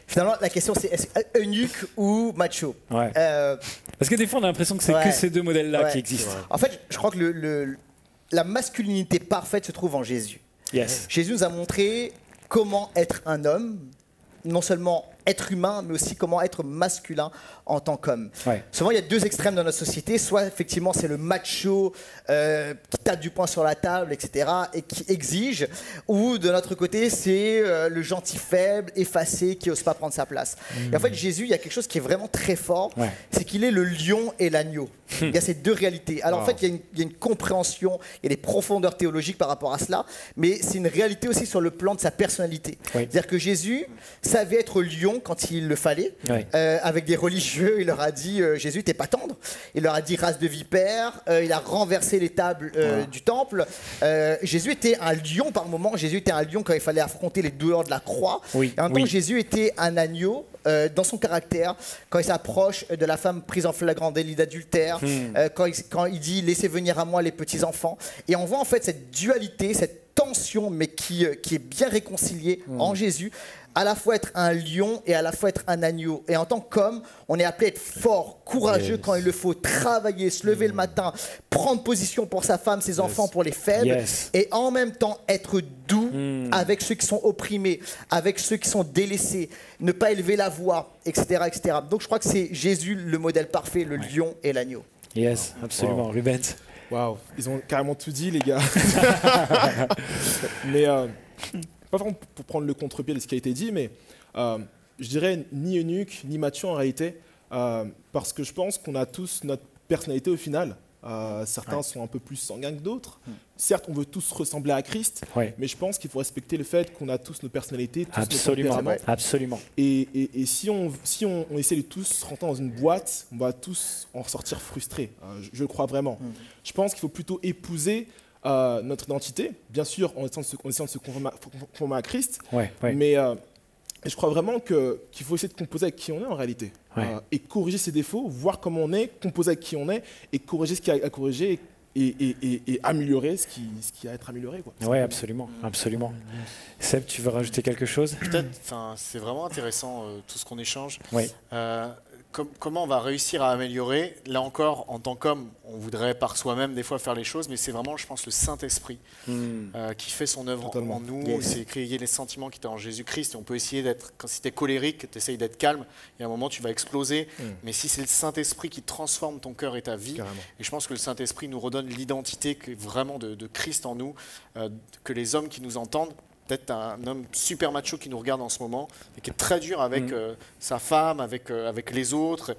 finalement, la question c'est eunuque ou macho. Parce que des fois, on a l'impression que c'est que ces deux modèles-là qui existent. En fait, je crois que la masculinité parfaite se trouve en Jésus. Jésus nous a montré comment être un homme, non seulement être humain, mais aussi comment être masculin en tant qu'homme. Souvent, il y a deux extrêmes dans notre société. Soit, effectivement, c'est le macho qui tape du poing sur la table, etc., et qui exige. Ou, de notre côté, c'est le gentil faible, effacé, qui n'ose pas prendre sa place. Et en fait, Jésus, il y a quelque chose qui est vraiment très fort. C'est qu'il est le lion et l'agneau. Il y a ces deux réalités. Alors, en fait, il y a une compréhension, il y a des profondeurs théologiques par rapport à cela, mais c'est une réalité aussi sur le plan de sa personnalité. C'est-à-dire que Jésus savait être lion quand il le fallait. Avec des religieux, il leur a dit Jésus, t'es pas tendre. Il leur a dit race de vipère. Il a renversé les tables du temple. Jésus était un lion par moment. Jésus était un lion quand il fallait affronter les douleurs de la croix. Et en même temps, Jésus était un agneau dans son caractère, quand il s'approche de la femme prise en flagrant délit d'adultère, quand il dit laissez venir à moi les petits enfants. Et on voit en fait cette dualité, cette tension, mais qui est bien réconciliée en Jésus. À la fois être un lion et à la fois être un agneau. Et en tant qu'homme, on est appelé à être fort, courageux quand il le faut, travailler, se lever le matin, prendre position pour sa femme, ses enfants, pour les faibles, et en même temps être doux avec ceux qui sont opprimés, avec ceux qui sont délaissés, ne pas élever la voix, etc., etc. Donc je crois que c'est Jésus le modèle parfait, le lion et l'agneau. Yes, absolument. Rubens. Waouh, ils ont carrément tout dit, les gars. Mais pas vraiment pour prendre le contre-pied de ce qui a été dit, mais je dirais ni eunuque, ni macho en réalité, parce que je pense qu'on a tous notre personnalité au final. Certains sont un peu plus sanguins que d'autres. Certes, on veut tous ressembler à Christ, mais je pense qu'il faut respecter le fait qu'on a tous nos personnalités, tous nos tempéraments. Absolument. Et si on essaie de tous rentrer dans une boîte, on va tous en ressortir frustrés. Je le crois vraiment. Je pense qu'il faut plutôt épouser notre identité, bien sûr en essayant de se conformer à Christ, mais je crois vraiment qu'il faut essayer de composer avec qui on est en réalité, et corriger ses défauts, voir comment on est, composer avec qui on est, et corriger ce qu'il y a à corriger, et améliorer ce qui a à être amélioré. Oui, absolument, absolument. Seb, tu veux rajouter quelque chose? Peut-être, c'est vraiment intéressant tout ce qu'on échange. Comment on va réussir à améliorer? Là encore, en tant qu'homme, on voudrait par soi-même des fois faire les choses, mais c'est vraiment, je pense, le Saint-Esprit qui fait son œuvre en nous. C'est créer les sentiments qui étaient en Jésus-Christ. Et on peut essayer d'être, si tu es colérique, tu essayes d'être calme, et à un moment, tu vas exploser. Mais si c'est le Saint-Esprit qui transforme ton cœur et ta vie, et je pense que le Saint-Esprit nous redonne l'identité vraiment de Christ en nous, que les hommes qui nous entendent, peut-être un homme super macho qui nous regarde en ce moment et qui est très dur avec sa femme, avec les autres.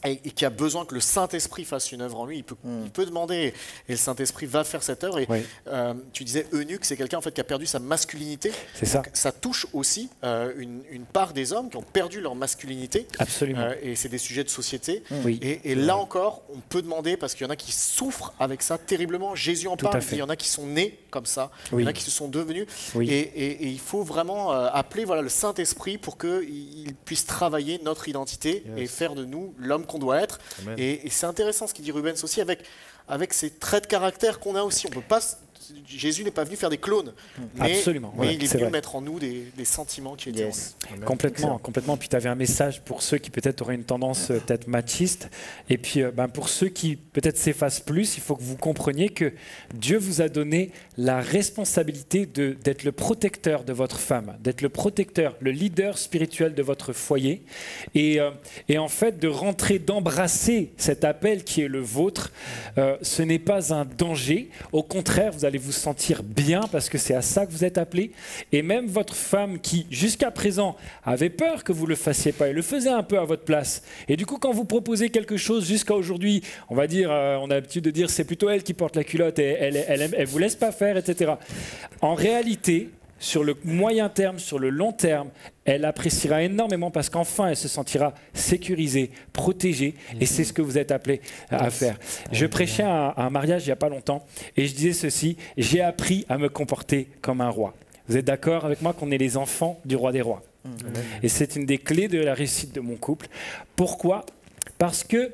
et qui a besoin que le Saint-Esprit fasse une œuvre en lui, il peut demander, et le Saint-Esprit va faire cette œuvre. Et tu disais eunuque, c'est quelqu'un en fait qui a perdu sa masculinité. C'est ça. Donc, ça touche aussi une part des hommes qui ont perdu leur masculinité. Absolument. Et c'est des sujets de société. Oui. Et là encore, on peut demander, parce qu'il y en a qui souffrent avec ça terriblement. Jésus en parle, il y en a qui sont nés comme ça, il y en a qui se sont devenus. Et il faut vraiment appeler le Saint-Esprit pour qu'il puisse travailler notre identité et faire de nous l'homme qu'on doit être. Et c'est intéressant ce qu'il dit Rubens aussi avec ces traits de caractère qu'on a aussi. On peut pas, Jésus n'est pas venu faire des clones, mais il est venu mettre en nous des sentiments qui étaient en nous. Complètement. Puis tu avais un message pour ceux qui peut-être auraient une tendance peut-être machiste. Et puis pour ceux qui peut-être s'effacent plus, il faut que vous compreniez que Dieu vous a donné la responsabilité d'être le protecteur de votre femme, d'être le protecteur, le leader spirituel de votre foyer. Et en fait, de rentrer, d'embrasser cet appel qui est le vôtre, ce n'est pas un danger. Au contraire, vous allez vous sentir bien parce que c'est à ça que vous êtes appelés. Et même votre femme qui, jusqu'à présent, avait peur que vous ne le fassiez pas, elle le faisait un peu à votre place. Et du coup, quand vous proposez quelque chose jusqu'à aujourd'hui, on va dire, on a l'habitude de dire c'est plutôt elle qui porte la culotte et elle vous laisse pas faire, etc. En réalité, sur le moyen terme, sur le long terme, elle appréciera énormément parce qu'enfin, elle se sentira sécurisée, protégée. Et c'est ce que vous êtes appelés à faire. Je prêchais à un mariage il n'y a pas longtemps et je disais ceci, j'ai appris à me comporter comme un roi. Vous êtes d'accord avec moi qu'on est les enfants du roi des rois? Et c'est une des clés de la réussite de mon couple. Pourquoi? Parce que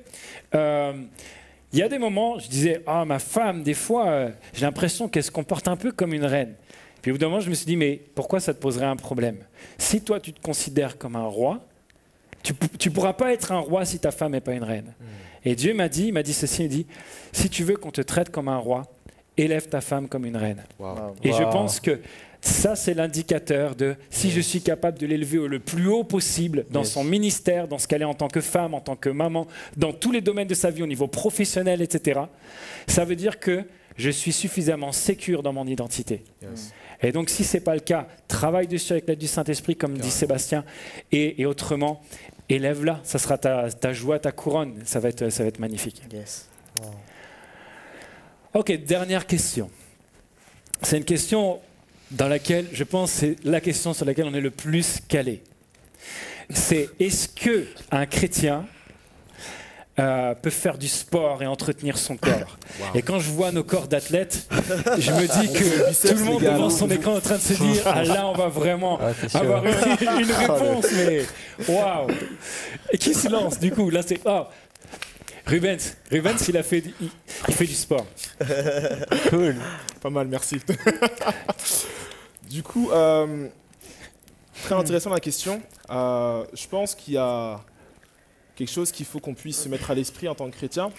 il y a des moments, je disais, ma femme, des fois, j'ai l'impression qu'elle se comporte un peu comme une reine. Puis au bout d'un moment, je me suis dit, mais pourquoi ça te poserait un problème? Si toi, tu te considères comme un roi, tu ne pourras pas être un roi si ta femme n'est pas une reine. Et Dieu m'a dit ceci, il dit, si tu veux qu'on te traite comme un roi, élève ta femme comme une reine. Et je pense que ça, c'est l'indicateur de si je suis capable de l'élever le plus haut possible dans son ministère, dans ce qu'elle est en tant que femme, en tant que maman, dans tous les domaines de sa vie, au niveau professionnel, etc. Ça veut dire que je suis suffisamment sécure dans mon identité. Et donc, si ce n'est pas le cas, travaille dessus avec l'aide du Saint-Esprit, comme dit Sébastien, et autrement, élève-la. Ça sera ta joie, ta couronne. Ça va être magnifique. Ok, dernière question. C'est une question dans laquelle, je pense, c'est la question sur laquelle on est le plus calé. C'est est-ce qu'un chrétien peut faire du sport et entretenir son corps. Et quand je vois nos corps d'athlètes, je me dis que tout le monde devant son écran est en train de se dire là on va vraiment avoir une réponse, mais waouh. Et qui se lance du coup? Là c'est Rubens, il fait du sport. Cool. Pas mal, merci. Du coup, très intéressant la question. Je pense qu'il y a quelque chose qu'il faut qu'on puisse se mettre à l'esprit en tant que chrétien,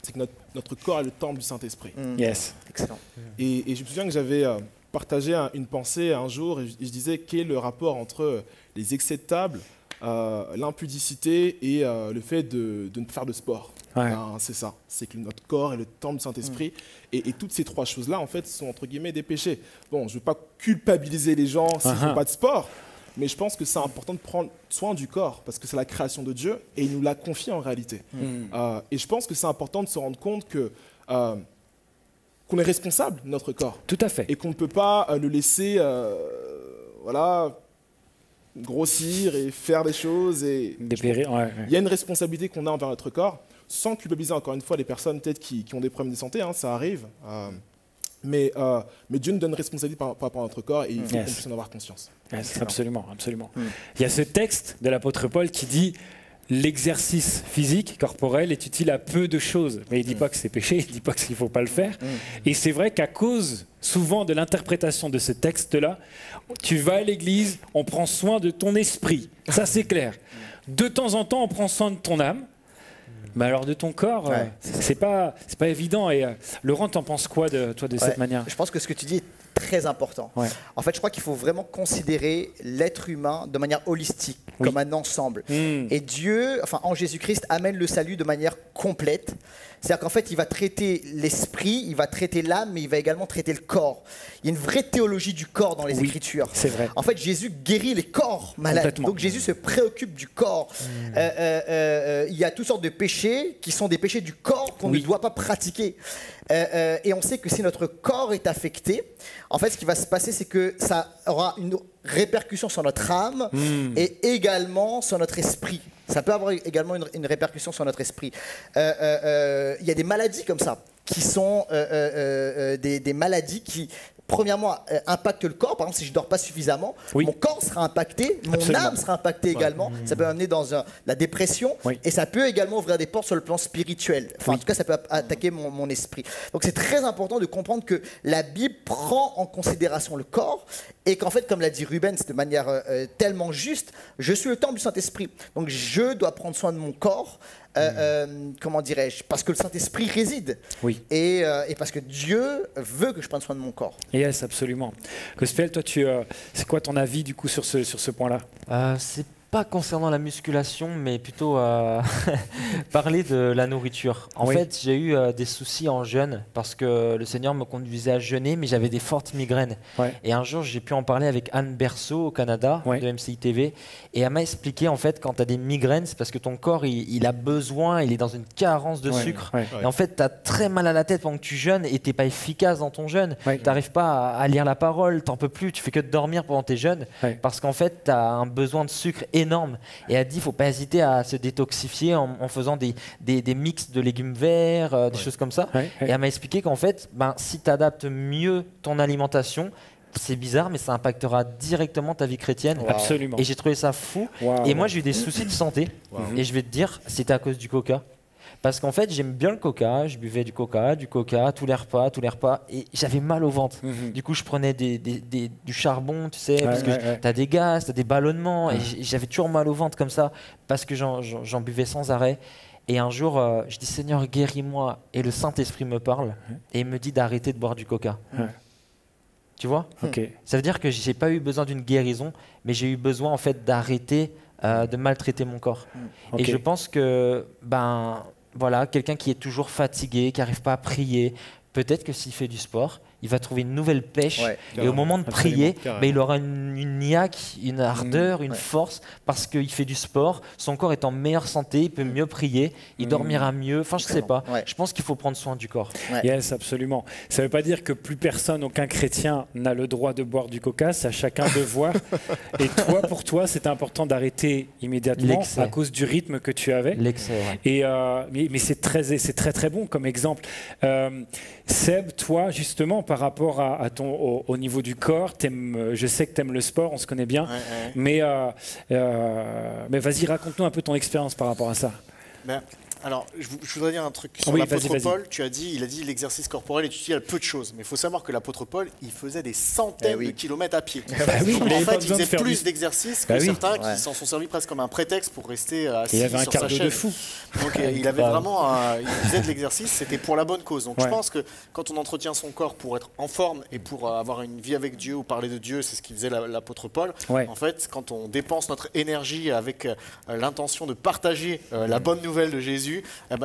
c'est que notre corps est le temple du Saint-Esprit. Yes. Excellent. Et je me souviens que j'avais partagé une pensée un jour et je disais quel est le rapport entre les excès de table, l'impudicité et le fait de ne pas faire de sport. C'est ça, c'est que notre corps est le temple du Saint-Esprit et toutes ces trois choses-là en fait sont entre guillemets des péchés. Bon, je ne veux pas culpabiliser les gens s'ils ne font pas de sport, mais je pense que c'est important de prendre soin du corps parce que c'est la création de Dieu et il nous l'a confié en réalité. Et je pense que c'est important de se rendre compte que qu'on est responsable de notre corps. Tout à fait. Et qu'on ne peut pas le laisser grossir et faire des choses. Dépérir, Il y a une responsabilité qu'on a envers notre corps, sans culpabiliser encore une fois les personnes peut-être qui ont des problèmes de santé, ça arrive. Mais Dieu nous donne une responsabilité par rapport à notre corps et il faut qu'on puisse en avoir conscience. Absolument. Il y a ce texte de l'apôtre Paul qui dit l'exercice physique, corporel, est utile à peu de choses. Mais il ne dit pas que c'est péché, il ne dit pas qu'il ne faut pas le faire. Et c'est vrai qu'à cause souvent de l'interprétation de ce texte-là, tu vas à l'église, on prend soin de ton esprit. Ça, c'est clair. De temps en temps, on prend soin de ton âme. Mais alors de ton corps, c'est pas évident. Et Laurent, t'en penses quoi de cette manière? Je pense que ce que tu dis est très important. En fait, je crois qu'il faut vraiment considérer l'être humain de manière holistique, comme un ensemble. Et Dieu, enfin en Jésus-Christ, amène le salut de manière complète. C'est-à-dire qu'en fait, il va traiter l'esprit, il va traiter l'âme, mais il va également traiter le corps. Il y a une vraie théologie du corps dans les Écritures. C'est vrai. En fait, Jésus guérit les corps malades. Donc Jésus se préoccupe du corps. Il y a toutes sortes de péchés qui sont des péchés du corps qu'on ne doit pas pratiquer. Et on sait que si notre corps est affecté, en fait, ce qui va se passer, c'est que ça aura une répercussion sur notre âme et également sur notre esprit. Ça peut avoir également une répercussion sur notre esprit. Il y a des maladies comme ça, qui sont des maladies qui, premièrement, impactent le corps. Par exemple, si je ne dors pas suffisamment, mon corps sera impacté, mon âme sera impactée également. Ça peut amener dans la dépression et ça peut également ouvrir des portes sur le plan spirituel. Enfin, en tout cas, ça peut attaquer mon esprit. Donc, c'est très important de comprendre que la Bible prend en considération le corps et qu'en fait, comme l'a dit Rubens de manière tellement juste, je suis le temple du Saint-Esprit. Donc, je dois prendre soin de mon corps. Comment dirais-je? Parce que le Saint-Esprit réside. Et parce que Dieu veut que je prenne soin de mon corps. Yes, absolument. Gospel, toi, c'est quoi ton avis du coup sur ce point-là? C'est pas concernant la musculation, mais plutôt parler de la nourriture. En fait, j'ai eu des soucis en jeûne parce que le Seigneur me conduisait à jeûner, mais j'avais des fortes migraines. Et un jour, j'ai pu en parler avec Anne Berceau au Canada, de MCI TV, et elle m'a expliqué en fait quand tu as des migraines, c'est parce que ton corps il a besoin, il est dans une carence de sucre. Et en fait, tu as très mal à la tête pendant que tu jeûnes et tu n'es pas efficace dans ton jeûne. Tu n'arrives pas à lire la parole, tu n'en peux plus, tu fais que de dormir pendant tes jeûnes parce qu'en fait, tu as un besoin de sucre énorme. Et elle dit il ne faut pas hésiter à se détoxifier en faisant des mix de légumes verts, des choses comme ça. Et elle m'a expliqué qu'en fait, si tu adaptes mieux ton alimentation, c'est bizarre, mais ça impactera directement ta vie chrétienne. Absolument. Et j'ai trouvé ça fou. Et moi, j'ai eu des soucis de santé. Et je vais te dire, c'était à cause du coca. Parce qu'en fait, j'aime bien le coca, je buvais du coca, tous les repas, et j'avais mal au ventre. Du coup, je prenais du charbon, tu sais, parce que t'as des gaz, t'as des ballonnements, et j'avais toujours mal au ventre comme ça, parce que j'en buvais sans arrêt. Et un jour, je dis, Seigneur, guéris-moi, et le Saint-Esprit me parle, et il me dit d'arrêter de boire du coca. Tu vois? Ça veut dire que j'ai pas eu besoin d'une guérison, mais j'ai eu besoin en fait d'arrêter de maltraiter mon corps. Et je pense que voilà, quelqu'un qui est toujours fatigué, qui n'arrive pas à prier, peut-être que s'il fait du sport, il va trouver une nouvelle pêche et au moment de prier, il aura une niaque, une ardeur, une force parce qu'il fait du sport, son corps est en meilleure santé, il peut mieux prier, il dormira mieux, enfin je sais pas, je pense qu'il faut prendre soin du corps. Yes, absolument. Ça ne veut pas dire que plus personne, aucun chrétien n'a le droit de boire du coca, c'est à chacun de voir. Et toi, pour toi, c'était important d'arrêter immédiatement à cause du rythme que tu avais. Et mais c'est très bon comme exemple. Seb, toi justement, par rapport au niveau du corps, je sais que tu aimes le sport, on se connaît bien, mais vas-y, raconte-nous un peu ton expérience par rapport à ça. Alors, je voudrais dire un truc sur l'apôtre Paul. Il a dit l'exercice corporel est utile à peu de choses. Mais il faut savoir que l'apôtre Paul, il faisait des centaines de kilomètres à pied. Donc, en fait, il faisait plus d'exercices que certains qui s'en sont servis presque comme un prétexte pour rester assis sur sa chaise. Il avait un cardio de fou. Donc, il avait vraiment, il faisait de l'exercice, c'était pour la bonne cause. Donc, je pense que quand on entretient son corps pour être en forme et pour avoir une vie avec Dieu ou parler de Dieu, c'est ce qu'il faisait l'apôtre Paul. En fait, quand on dépense notre énergie avec l'intention de partager la bonne nouvelle de Jésus,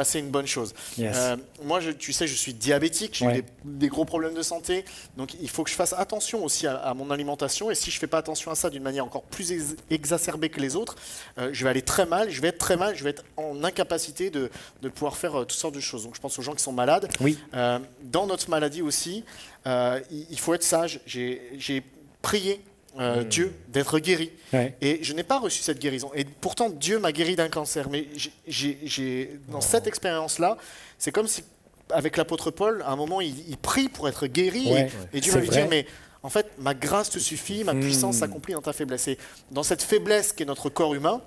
c'est une bonne chose. Moi, tu sais, je suis diabétique, j'ai eu des gros problèmes de santé, donc il faut que je fasse attention aussi à mon alimentation, et si je ne fais pas attention à ça d'une manière encore plus exacerbée que les autres, je vais aller très mal, je vais être en incapacité de pouvoir faire toutes sortes de choses. Donc je pense aux gens qui sont malades. Dans notre maladie aussi, il faut être sage. J'ai prié Dieu d'être guéri. Et je n'ai pas reçu cette guérison. Et pourtant, Dieu m'a guéri d'un cancer. Mais dans cette expérience-là, c'est comme si, avec l'apôtre Paul, à un moment, il prie pour être guéri. Et Dieu va lui dire, mais en fait, ma grâce te suffit, ma puissance s'accomplit dans ta faiblesse. Et dans cette faiblesse qu'est notre corps humain,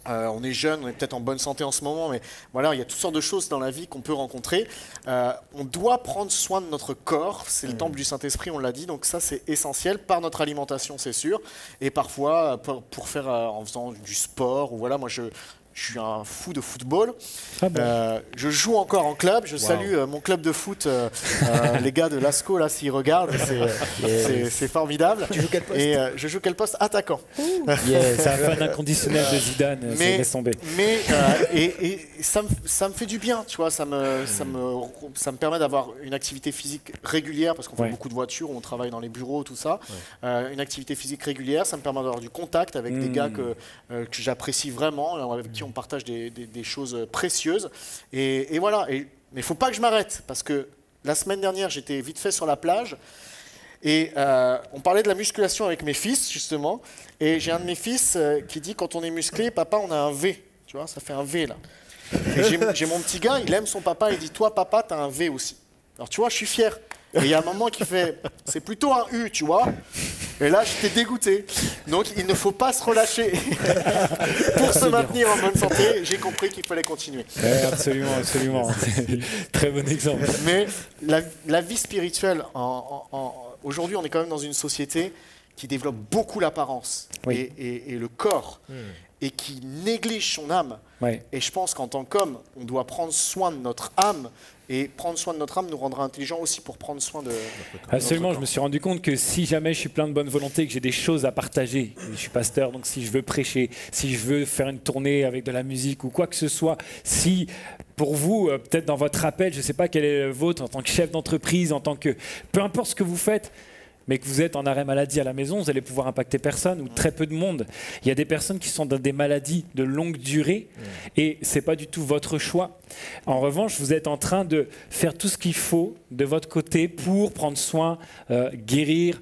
on est jeune, on est peut-être en bonne santé en ce moment, mais voilà, il y a toutes sortes de choses dans la vie qu'on peut rencontrer. On doit prendre soin de notre corps, c'est le temple du Saint-Esprit, on l'a dit, donc ça c'est essentiel, par notre alimentation c'est sûr, et parfois pour faire en faisant du sport, ou voilà, moi je suis un fou de football. Ah bon. Je joue encore en club. Je salue mon club de foot, les gars de Lascaux, là, s'ils regardent, c'est formidable. Tu joues quel poste? Et je joue quel poste? Attaquant. C'est un fan inconditionnel de Zidane, laisse tomber. Mais ça me fait du bien, tu vois. Ça me permet d'avoir une activité physique régulière, parce qu'on fait beaucoup de voitures, on travaille dans les bureaux, tout ça. Une activité physique régulière, ça me permet d'avoir du contact avec des gars que j'apprécie vraiment, avec qui on partage des choses précieuses. Et voilà. Mais il ne faut pas que je m'arrête, parce que la semaine dernière, j'étais vite fait sur la plage. Et on parlait de la musculation avec mes fils, justement. Et j'ai un de mes fils qui dit, quand on est musclé, papa, on a un V. Tu vois, ça fait un V, là. Et j'ai mon petit gars, il aime son papa, il dit, toi, papa, t'as un V aussi. Alors, tu vois, je suis fier. Et il y a un moment qui fait, c'est plutôt un U, tu vois. Et là, j'étais dégoûté. Donc, il ne faut pas se relâcher. Pour se maintenir en bonne santé, j'ai compris qu'il fallait continuer. Ouais, absolument, absolument. Très bon exemple. Mais la vie spirituelle, aujourd'hui, on est quand même dans une société qui développe beaucoup l'apparence et le corps, et qui néglige son âme. Ouais. Et je pense qu'en tant qu'homme, on doit prendre soin de notre âme. Et prendre soin de notre âme nous rendra intelligents aussi pour prendre soin de Absolument, je me suis rendu compte que si jamais je suis plein de bonne volonté, que j'ai des choses à partager, je suis pasteur, donc si je veux prêcher, si je veux faire une tournée avec de la musique ou quoi que ce soit, si pour vous, peut-être dans votre appel, je ne sais pas quel est le vôtre en tant que chef d'entreprise, en tant que... Peu importe ce que vous faites, mais que vous êtes en arrêt maladie à la maison, vous allez pouvoir impacter personne ou très peu de monde. Il y a des personnes qui sont dans des maladies de longue durée et ce n'est pas du tout votre choix. En revanche, vous êtes en train de faire tout ce qu'il faut de votre côté pour prendre soin, guérir,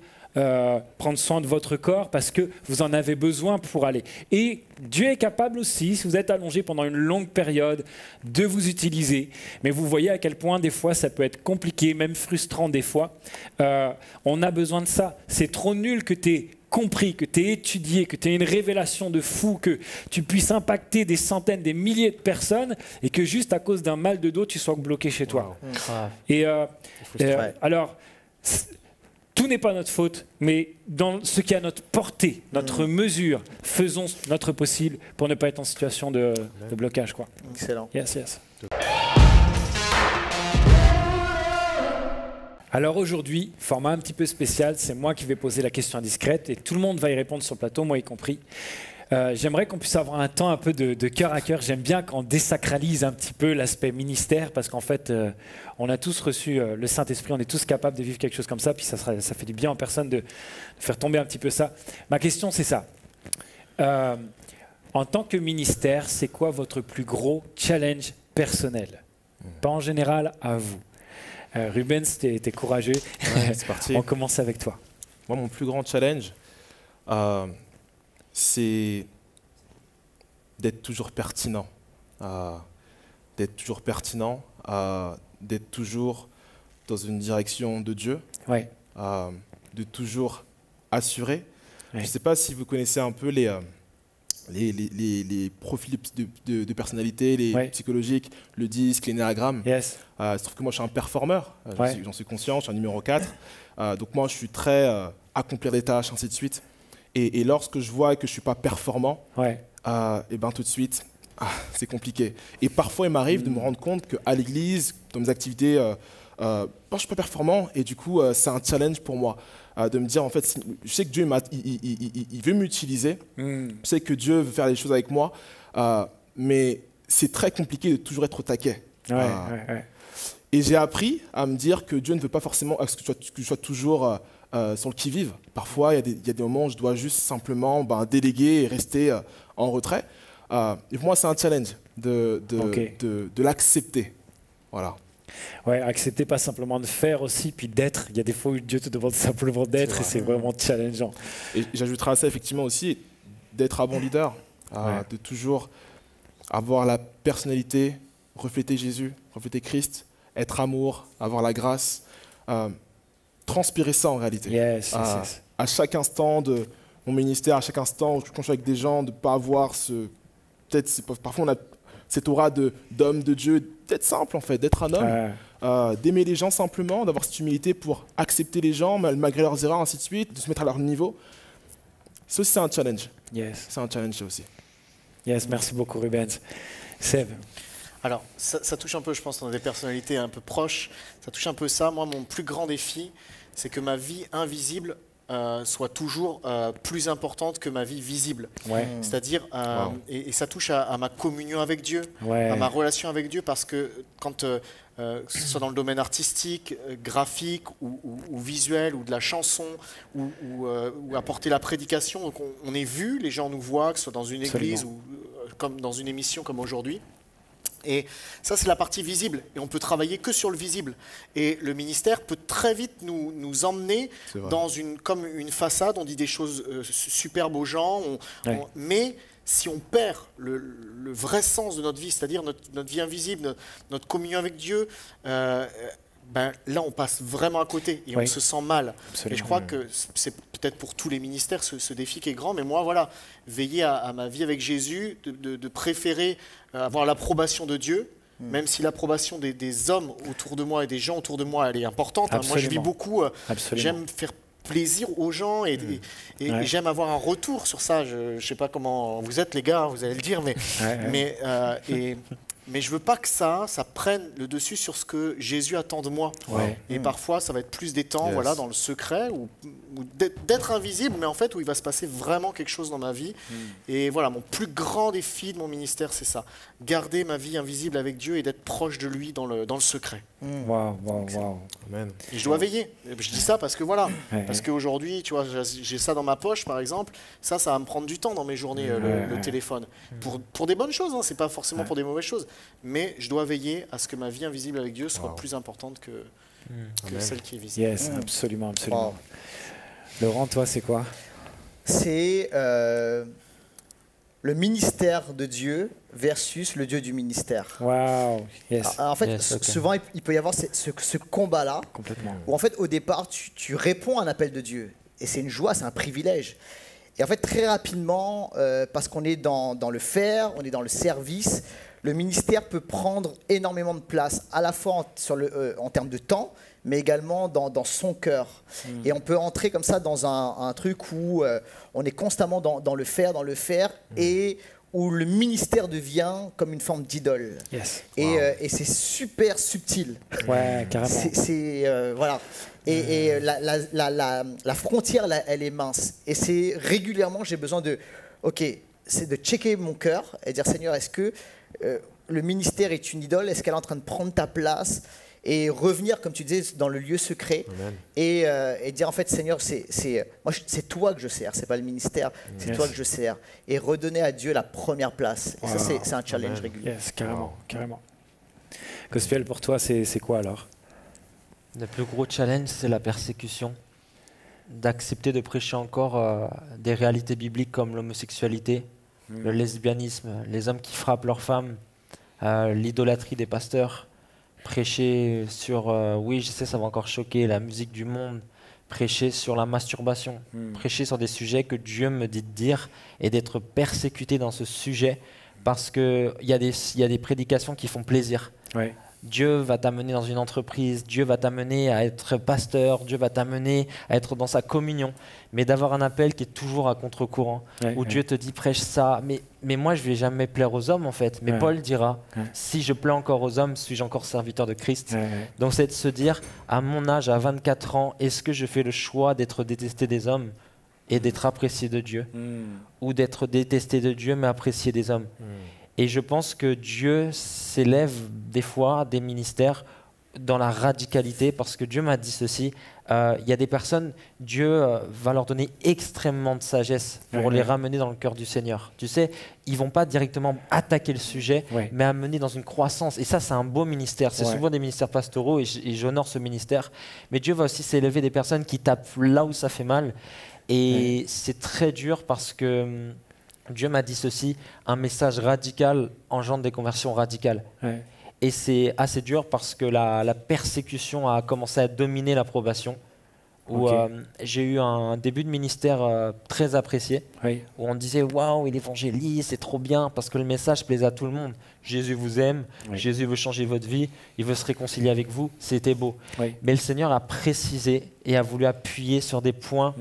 prendre soin de votre corps parce que vous en avez besoin pour aller. Et Dieu est capable aussi, si vous êtes allongé pendant une longue période, de vous utiliser. Mais vous voyez à quel point des fois ça peut être compliqué, même frustrant des fois. On a besoin de ça. C'est trop nul que tu aies compris, que tu aies étudié, que tu aies une révélation de fou, que tu puisses impacter des centaines, des milliers de personnes et que juste à cause d'un mal de dos, tu sois bloqué chez toi. Et alors... Tout n'est pas notre faute, mais dans ce qui est à notre portée, notre mesure, faisons notre possible pour ne pas être en situation de blocage, quoi. Excellent. Yes, yes. Alors aujourd'hui, format un petit peu spécial, c'est moi qui vais poser la question indiscrète et tout le monde va y répondre sur le plateau, moi y compris. J'aimerais qu'on puisse avoir un temps un peu de cœur à cœur. J'aime bien quand on désacralise un petit peu l'aspect ministère parce qu'en fait, on a tous reçu le Saint-Esprit, on est tous capables de vivre quelque chose comme ça, puis ça fait du bien en personne de faire tomber un petit peu ça. Ma question, c'est ça. En tant que ministère, c'est quoi votre plus gros challenge personnel? Pas en général, à vous. Rubens, t'es courageux. Ouais, c'est parti. On commence avec toi. Moi, mon plus grand challenge, c'est d'être toujours pertinent, d'être toujours dans une direction de Dieu, de toujours assurer. Je ne sais pas si vous connaissez un peu les profils de personnalité, les psychologiques, le disque, l'énéagramme. Yes. Il se trouve que moi, je suis un performeur, j'en suis conscient, je suis un numéro 4. Donc moi, je suis très accomplir des tâches, ainsi de suite. Et lorsque je vois que je ne suis pas performant, et ben tout de suite, c'est compliqué. Et parfois, il m'arrive de me rendre compte qu'à l'église, dans mes activités, je ne suis pas performant. Et du coup, c'est un challenge pour moi de me dire, en fait, je sais que Dieu il veut m'utiliser. Je sais que Dieu veut faire les choses avec moi. Mais c'est très compliqué de toujours être au taquet. Et j'ai appris à me dire que Dieu ne veut pas forcément que je sois toujours... sur le qui-vive. Parfois, il y a des moments où je dois juste simplement déléguer et rester en retrait. Et pour moi, c'est un challenge de l'accepter. Voilà. Ouais, accepter pas simplement de faire aussi, puis d'être. Il y a des fois où Dieu te demande simplement d'être et c'est vraiment challengeant. Et j'ajouterai à ça effectivement aussi d'être un bon leader, de toujours avoir la personnalité, refléter Jésus, refléter Christ, être amour, avoir la grâce. Transpirer ça en réalité. Yes. À chaque instant de mon ministère, à chaque instant quand je suis avec des gens, de ne pas avoir parfois on a cette aura d'homme de Dieu, d'être simple en fait, d'être un homme, d'aimer les gens simplement, d'avoir cette humilité pour accepter les gens malgré leurs erreurs, ainsi de suite, de se mettre à leur niveau. Ça aussi c'est un challenge. Yes. C'est un challenge aussi. Yes, merci beaucoup Rubens. Seb. Alors, ça touche un peu, je pense, dans des personnalités un peu proches. Ça touche un peu ça. Moi, mon plus grand défi, c'est que ma vie invisible soit toujours plus importante que ma vie visible. Ouais. C'est-à-dire, et ça touche à ma communion avec Dieu, Ouais. à ma relation avec Dieu, parce que quand, que ce soit dans le domaine artistique, graphique ou visuel, ou de la chanson, ou apporter la prédication, donc on est vu, les gens nous voient, que ce soit dans une église ou comme dans une émission comme aujourd'hui. Et ça, c'est la partie visible. Et on peut travailler que sur le visible. Et le ministère peut très vite nous emmener dans comme une façade. On dit des choses superbes aux gens. Mais si on perd le vrai sens de notre vie, c'est-à-dire notre vie invisible, notre communion avec Dieu, là, on passe vraiment à côté et on se sent mal. Absolument. Et je crois que c'est peut-être pour tous les ministères ce défi qui est grand. Mais moi, voilà, veiller à ma vie avec Jésus, de préférer avoir l'approbation de Dieu, même si l'approbation des hommes autour de moi et des gens autour de moi, elle est importante. Hein. Moi, je vis beaucoup. J'aime faire plaisir aux gens et j'aime avoir un retour sur ça. Je ne sais pas comment vous êtes, les gars, vous allez le dire, mais je veux pas que ça prenne le dessus sur ce que Jésus attend de moi. Ouais. Et parfois, ça va être plus des temps dans le secret, ou d'être invisible, mais en fait, où il va se passer vraiment quelque chose dans ma vie. Et voilà, mon plus grand défi de mon ministère, c'est ça. Garder ma vie invisible avec Dieu et d'être proche de lui dans le secret. Waouh. Amen. Et je dois veiller. Je dis ça parce que voilà, parce qu'aujourd'hui, tu vois, j'ai ça dans ma poche, par exemple. Ça va me prendre du temps dans mes journées, le téléphone. Pour des bonnes choses, hein, c'est pas forcément pour des mauvaises choses. Mais je dois veiller à ce que ma vie invisible avec Dieu soit plus importante que celle qui est visible. Yes, absolument. Laurent, toi, c'est quoi? C'est le ministère de Dieu versus le Dieu du ministère. Wow, yes. Alors, en fait, souvent, il peut y avoir ce combat-là, où en fait, au départ, tu réponds à un appel de Dieu. Et c'est une joie, c'est un privilège. Et en fait, très rapidement, parce qu'on est dans le faire, on est dans le service, le ministère peut prendre énormément de place, à la fois en termes de temps, mais également dans son cœur. Et on peut entrer comme ça dans un truc où on est constamment dans le faire, et où le ministère devient comme une forme d'idole. Yes. Et c'est super subtil. Ouais, carrément. Voilà. Et la frontière, là, elle est mince. Et c'est régulièrement, j'ai besoin c'est de checker mon cœur et dire, Seigneur, est-ce que le ministère est une idole? Est-ce qu'elle est en train de prendre ta place? Et revenir, comme tu disais, dans le lieu secret et dire, en fait, Seigneur, c'est toi que je sers, c'est pas le ministère, c'est toi que je sers. Et redonner à Dieu la première place. Et ça, c'est un challenge régulier. Yes, carrément. Gospel, pour toi, c'est quoi alors? Le plus gros challenge, c'est la persécution. D'accepter de prêcher encore des réalités bibliques comme l'homosexualité, le lesbianisme, les hommes qui frappent leurs femmes, l'idolâtrie des pasteurs. Prêcher sur, oui, je sais, ça va encore choquer, la musique du monde. Prêcher sur la masturbation. Prêcher sur des sujets que Dieu me dit de dire et d'être persécuté dans ce sujet parce qu'il y a des prédications qui font plaisir. Ouais. Dieu va t'amener dans une entreprise, Dieu va t'amener à être pasteur, Dieu va t'amener à être dans sa communion, mais d'avoir un appel qui est toujours à contre-courant, où Dieu te dit prêche ça, mais moi je ne vais jamais plaire aux hommes en fait, mais Paul dira, si je plais encore aux hommes, suis-je encore serviteur de Christ? Donc c'est de se dire, à mon âge, à 24 ans, est-ce que je fais le choix d'être détesté des hommes et d'être apprécié de Dieu, ou d'être détesté de Dieu mais apprécié des hommes? Et je pense que Dieu s'élève des fois des ministères dans la radicalité, parce que Dieu m'a dit ceci, il y a des personnes, Dieu va leur donner extrêmement de sagesse pour les ramener dans le cœur du Seigneur. Tu sais, ils ne vont pas directement attaquer le sujet, mais amener dans une croissance. Et ça, c'est un beau ministère. C'est souvent des ministères pastoraux, et j'honore ce ministère. Mais Dieu va aussi s'élever des personnes qui tapent là où ça fait mal. Et c'est très dur parce que Dieu m'a dit ceci, un message radical engendre des conversions radicales. Et c'est assez dur parce que la persécution a commencé à dominer l'approbation. J'ai eu un début de ministère très apprécié, où on disait « Waouh, il évangélise, c'est trop bien », parce que le message plaisait à tout le monde. Jésus vous aime, Jésus veut changer votre vie, il veut se réconcilier avec vous, c'était beau. Mais le Seigneur a précisé et a voulu appuyer sur des points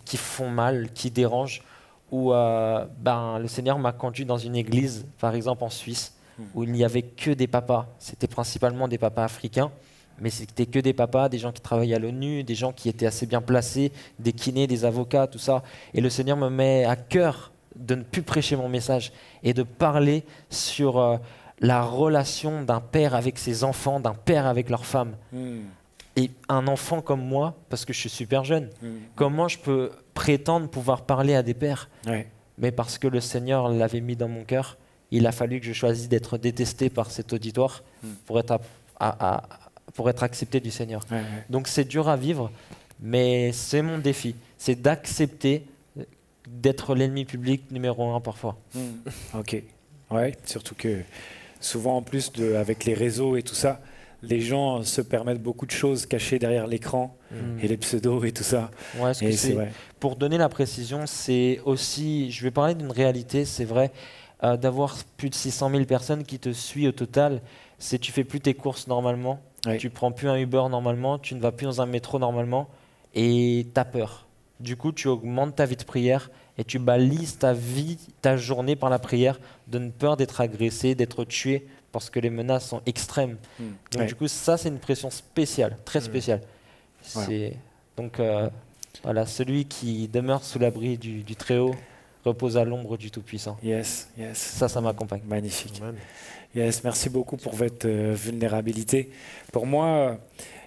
qui font mal, qui dérangent, où le Seigneur m'a conduit dans une église, par exemple en Suisse, où il n'y avait que des papas. C'était principalement des papas africains, mais c'était que des papas, des gens qui travaillaient à l'ONU, des gens qui étaient assez bien placés, des kinés, des avocats, tout ça. Et le Seigneur me met à cœur de ne plus prêcher mon message et de parler sur la relation d'un père avec ses enfants, d'un père avec leur femme. Et un enfant comme moi, parce que je suis super jeune, comment je peux prétendre pouvoir parler à des pères? Mais parce que le Seigneur l'avait mis dans mon cœur, il a fallu que je choisisse d'être détesté par cet auditoire pour être accepté du Seigneur. Donc c'est dur à vivre, mais c'est mon défi. C'est d'accepter d'être l'ennemi public numéro 1 parfois. Ok. Ouais, surtout que souvent en plus, avec les réseaux et tout ça, les gens se permettent beaucoup de choses cachées derrière l'écran et les pseudos et tout ça. Ouais, pour donner la précision, c'est aussi, je vais parler d'une réalité, c'est vrai, d'avoir plus de 600 000 personnes qui te suivent au total. Tu fais plus tes courses normalement, tu prends plus un Uber normalement, tu ne vas plus dans un métro normalement et tu as peur. Du coup, tu augmentes ta vie de prière et tu balises ta vie, ta journée par la prière, de peur d'être agressé, d'être tué, parce que les menaces sont extrêmes. Donc du coup, ça, c'est une pression spéciale, très spéciale. Donc voilà, celui qui demeure sous l'abri du Très-Haut repose à l'ombre du Tout-Puissant. Yes. Ça m'accompagne. Magnifique. Yes, merci beaucoup pour votre vulnérabilité. Pour moi,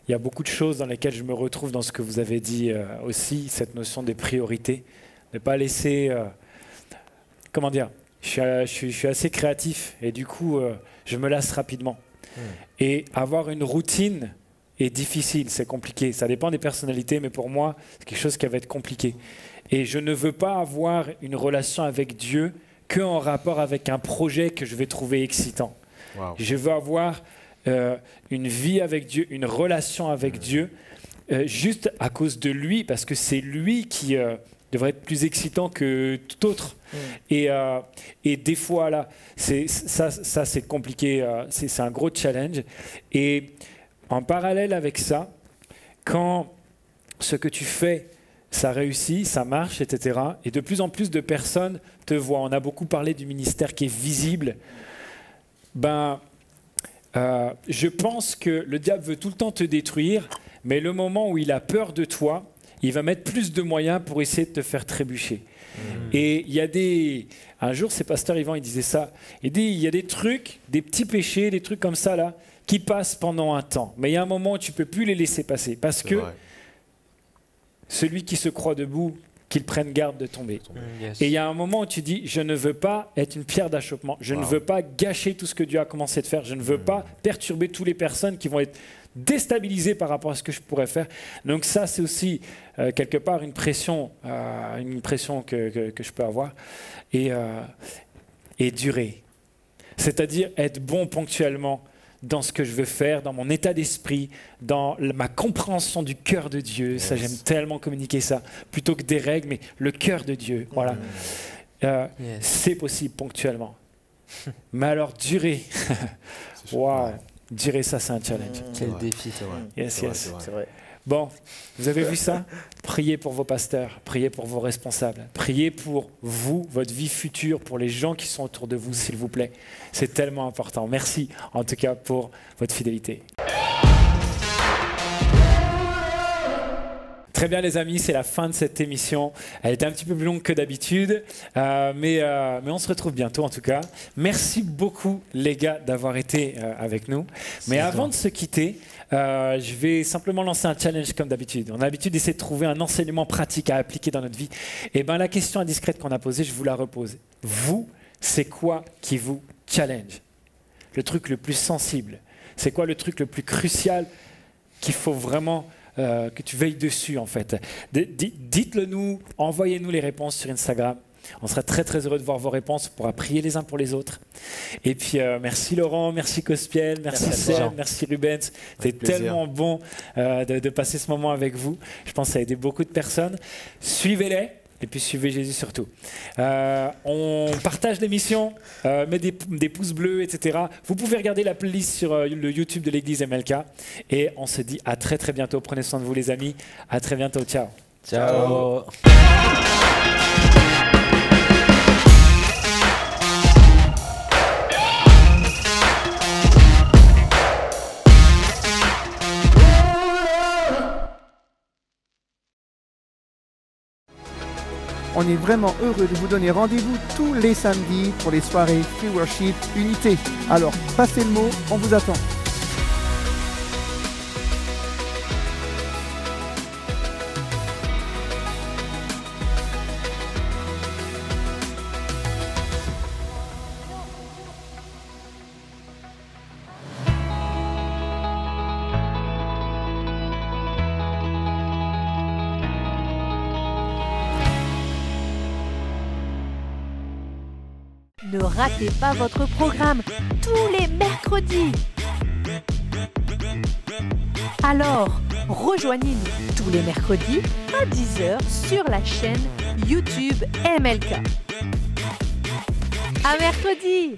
il y a beaucoup de choses dans lesquelles je me retrouve dans ce que vous avez dit aussi, cette notion des priorités. Ne pas laisser... comment dire, je suis assez créatif et du coup, je me lasse rapidement. Et avoir une routine est difficile, c'est compliqué. Ça dépend des personnalités, mais pour moi, c'est quelque chose qui va être compliqué. Et je ne veux pas avoir une relation avec Dieu qu'en rapport avec un projet que je vais trouver excitant. Je veux avoir une vie avec Dieu, une relation avec Dieu, juste à cause de lui, parce que c'est lui qui devrait être plus excitant que tout autre. Et des fois, là, ça c'est compliqué, c'est un gros challenge. Et en parallèle avec ça, quand ce que tu fais, ça réussit, ça marche, etc. Et de plus en plus de personnes te voient. On a beaucoup parlé du ministère qui est visible. Je pense que le diable veut tout le temps te détruire, mais le moment où il a peur de toi, il va mettre plus de moyens pour essayer de te faire trébucher. Et il y a un jour, c'est Pasteur Yvan, il disait ça. Il dit, il y a des trucs, des petits péchés, des trucs comme ça, là, qui passent pendant un temps. Mais il y a un moment où tu ne peux plus les laisser passer. Parce que celui qui se croit debout, qu'il prenne garde de tomber. Et il y a un moment où tu dis, je ne veux pas être une pierre d'achoppement. Je ne veux pas gâcher tout ce que Dieu a commencé de faire. Je ne veux pas perturber toutes les personnes qui vont être déstabilisées par rapport à ce que je pourrais faire. Donc ça, c'est aussi quelque part une pression que je peux avoir. Et durer. C'est-à-dire être bon ponctuellement dans ce que je veux faire, dans mon état d'esprit, dans ma compréhension du cœur de Dieu. Ça, j'aime tellement communiquer ça, plutôt que des règles, mais le cœur de Dieu. Voilà. C'est possible ponctuellement. Mais alors, durer, durer, ça, c'est un challenge. Quel défi. C'est vrai. Yes. C'est vrai. Bon, vous avez vu ça? Priez pour vos pasteurs, priez pour vos responsables, priez pour vous, votre vie future, pour les gens qui sont autour de vous, s'il vous plaît. C'est tellement important. Merci en tout cas pour votre fidélité. Très bien les amis, c'est la fin de cette émission. Elle était un petit peu plus longue que d'habitude, mais on se retrouve bientôt en tout cas. Merci beaucoup les gars d'avoir été avec nous. Mais avant de se quitter, je vais simplement lancer un challenge comme d'habitude. On a l'habitude d'essayer de trouver un enseignement pratique à appliquer dans notre vie. Et bien la question indiscrète qu'on a posée, je vous la repose. Vous, c'est quoi qui vous challenge? Le truc le plus sensible? C'est quoi le truc le plus crucial qu'il faut vraiment que tu veilles dessus en fait? Dites-le nous, envoyez-nous les réponses sur Instagram. On sera très très heureux de voir vos réponses. On pourra prier les uns pour les autres. Et puis merci Laurent, merci Cospiel, merci Seb, merci Rubens. C'était tellement bon de passer ce moment avec vous. Je pense que ça a aidé beaucoup de personnes. Suivez-les. Et puis suivez Jésus surtout. On partage l'émission, met des pouces bleus, etc. Vous pouvez regarder la playlist sur le YouTube de l'église MLK. Et on se dit à très très bientôt. Prenez soin de vous les amis. À très bientôt. Ciao. Ciao. On est vraiment heureux de vous donner rendez-vous tous les samedis pour les soirées Free Worship Unité. Alors, passez le mot, on vous attend. Ne ratez pas votre programme tous les mercredis. Alors, rejoignez-nous tous les mercredis à 10h sur la chaîne YouTube MLK. À mercredi!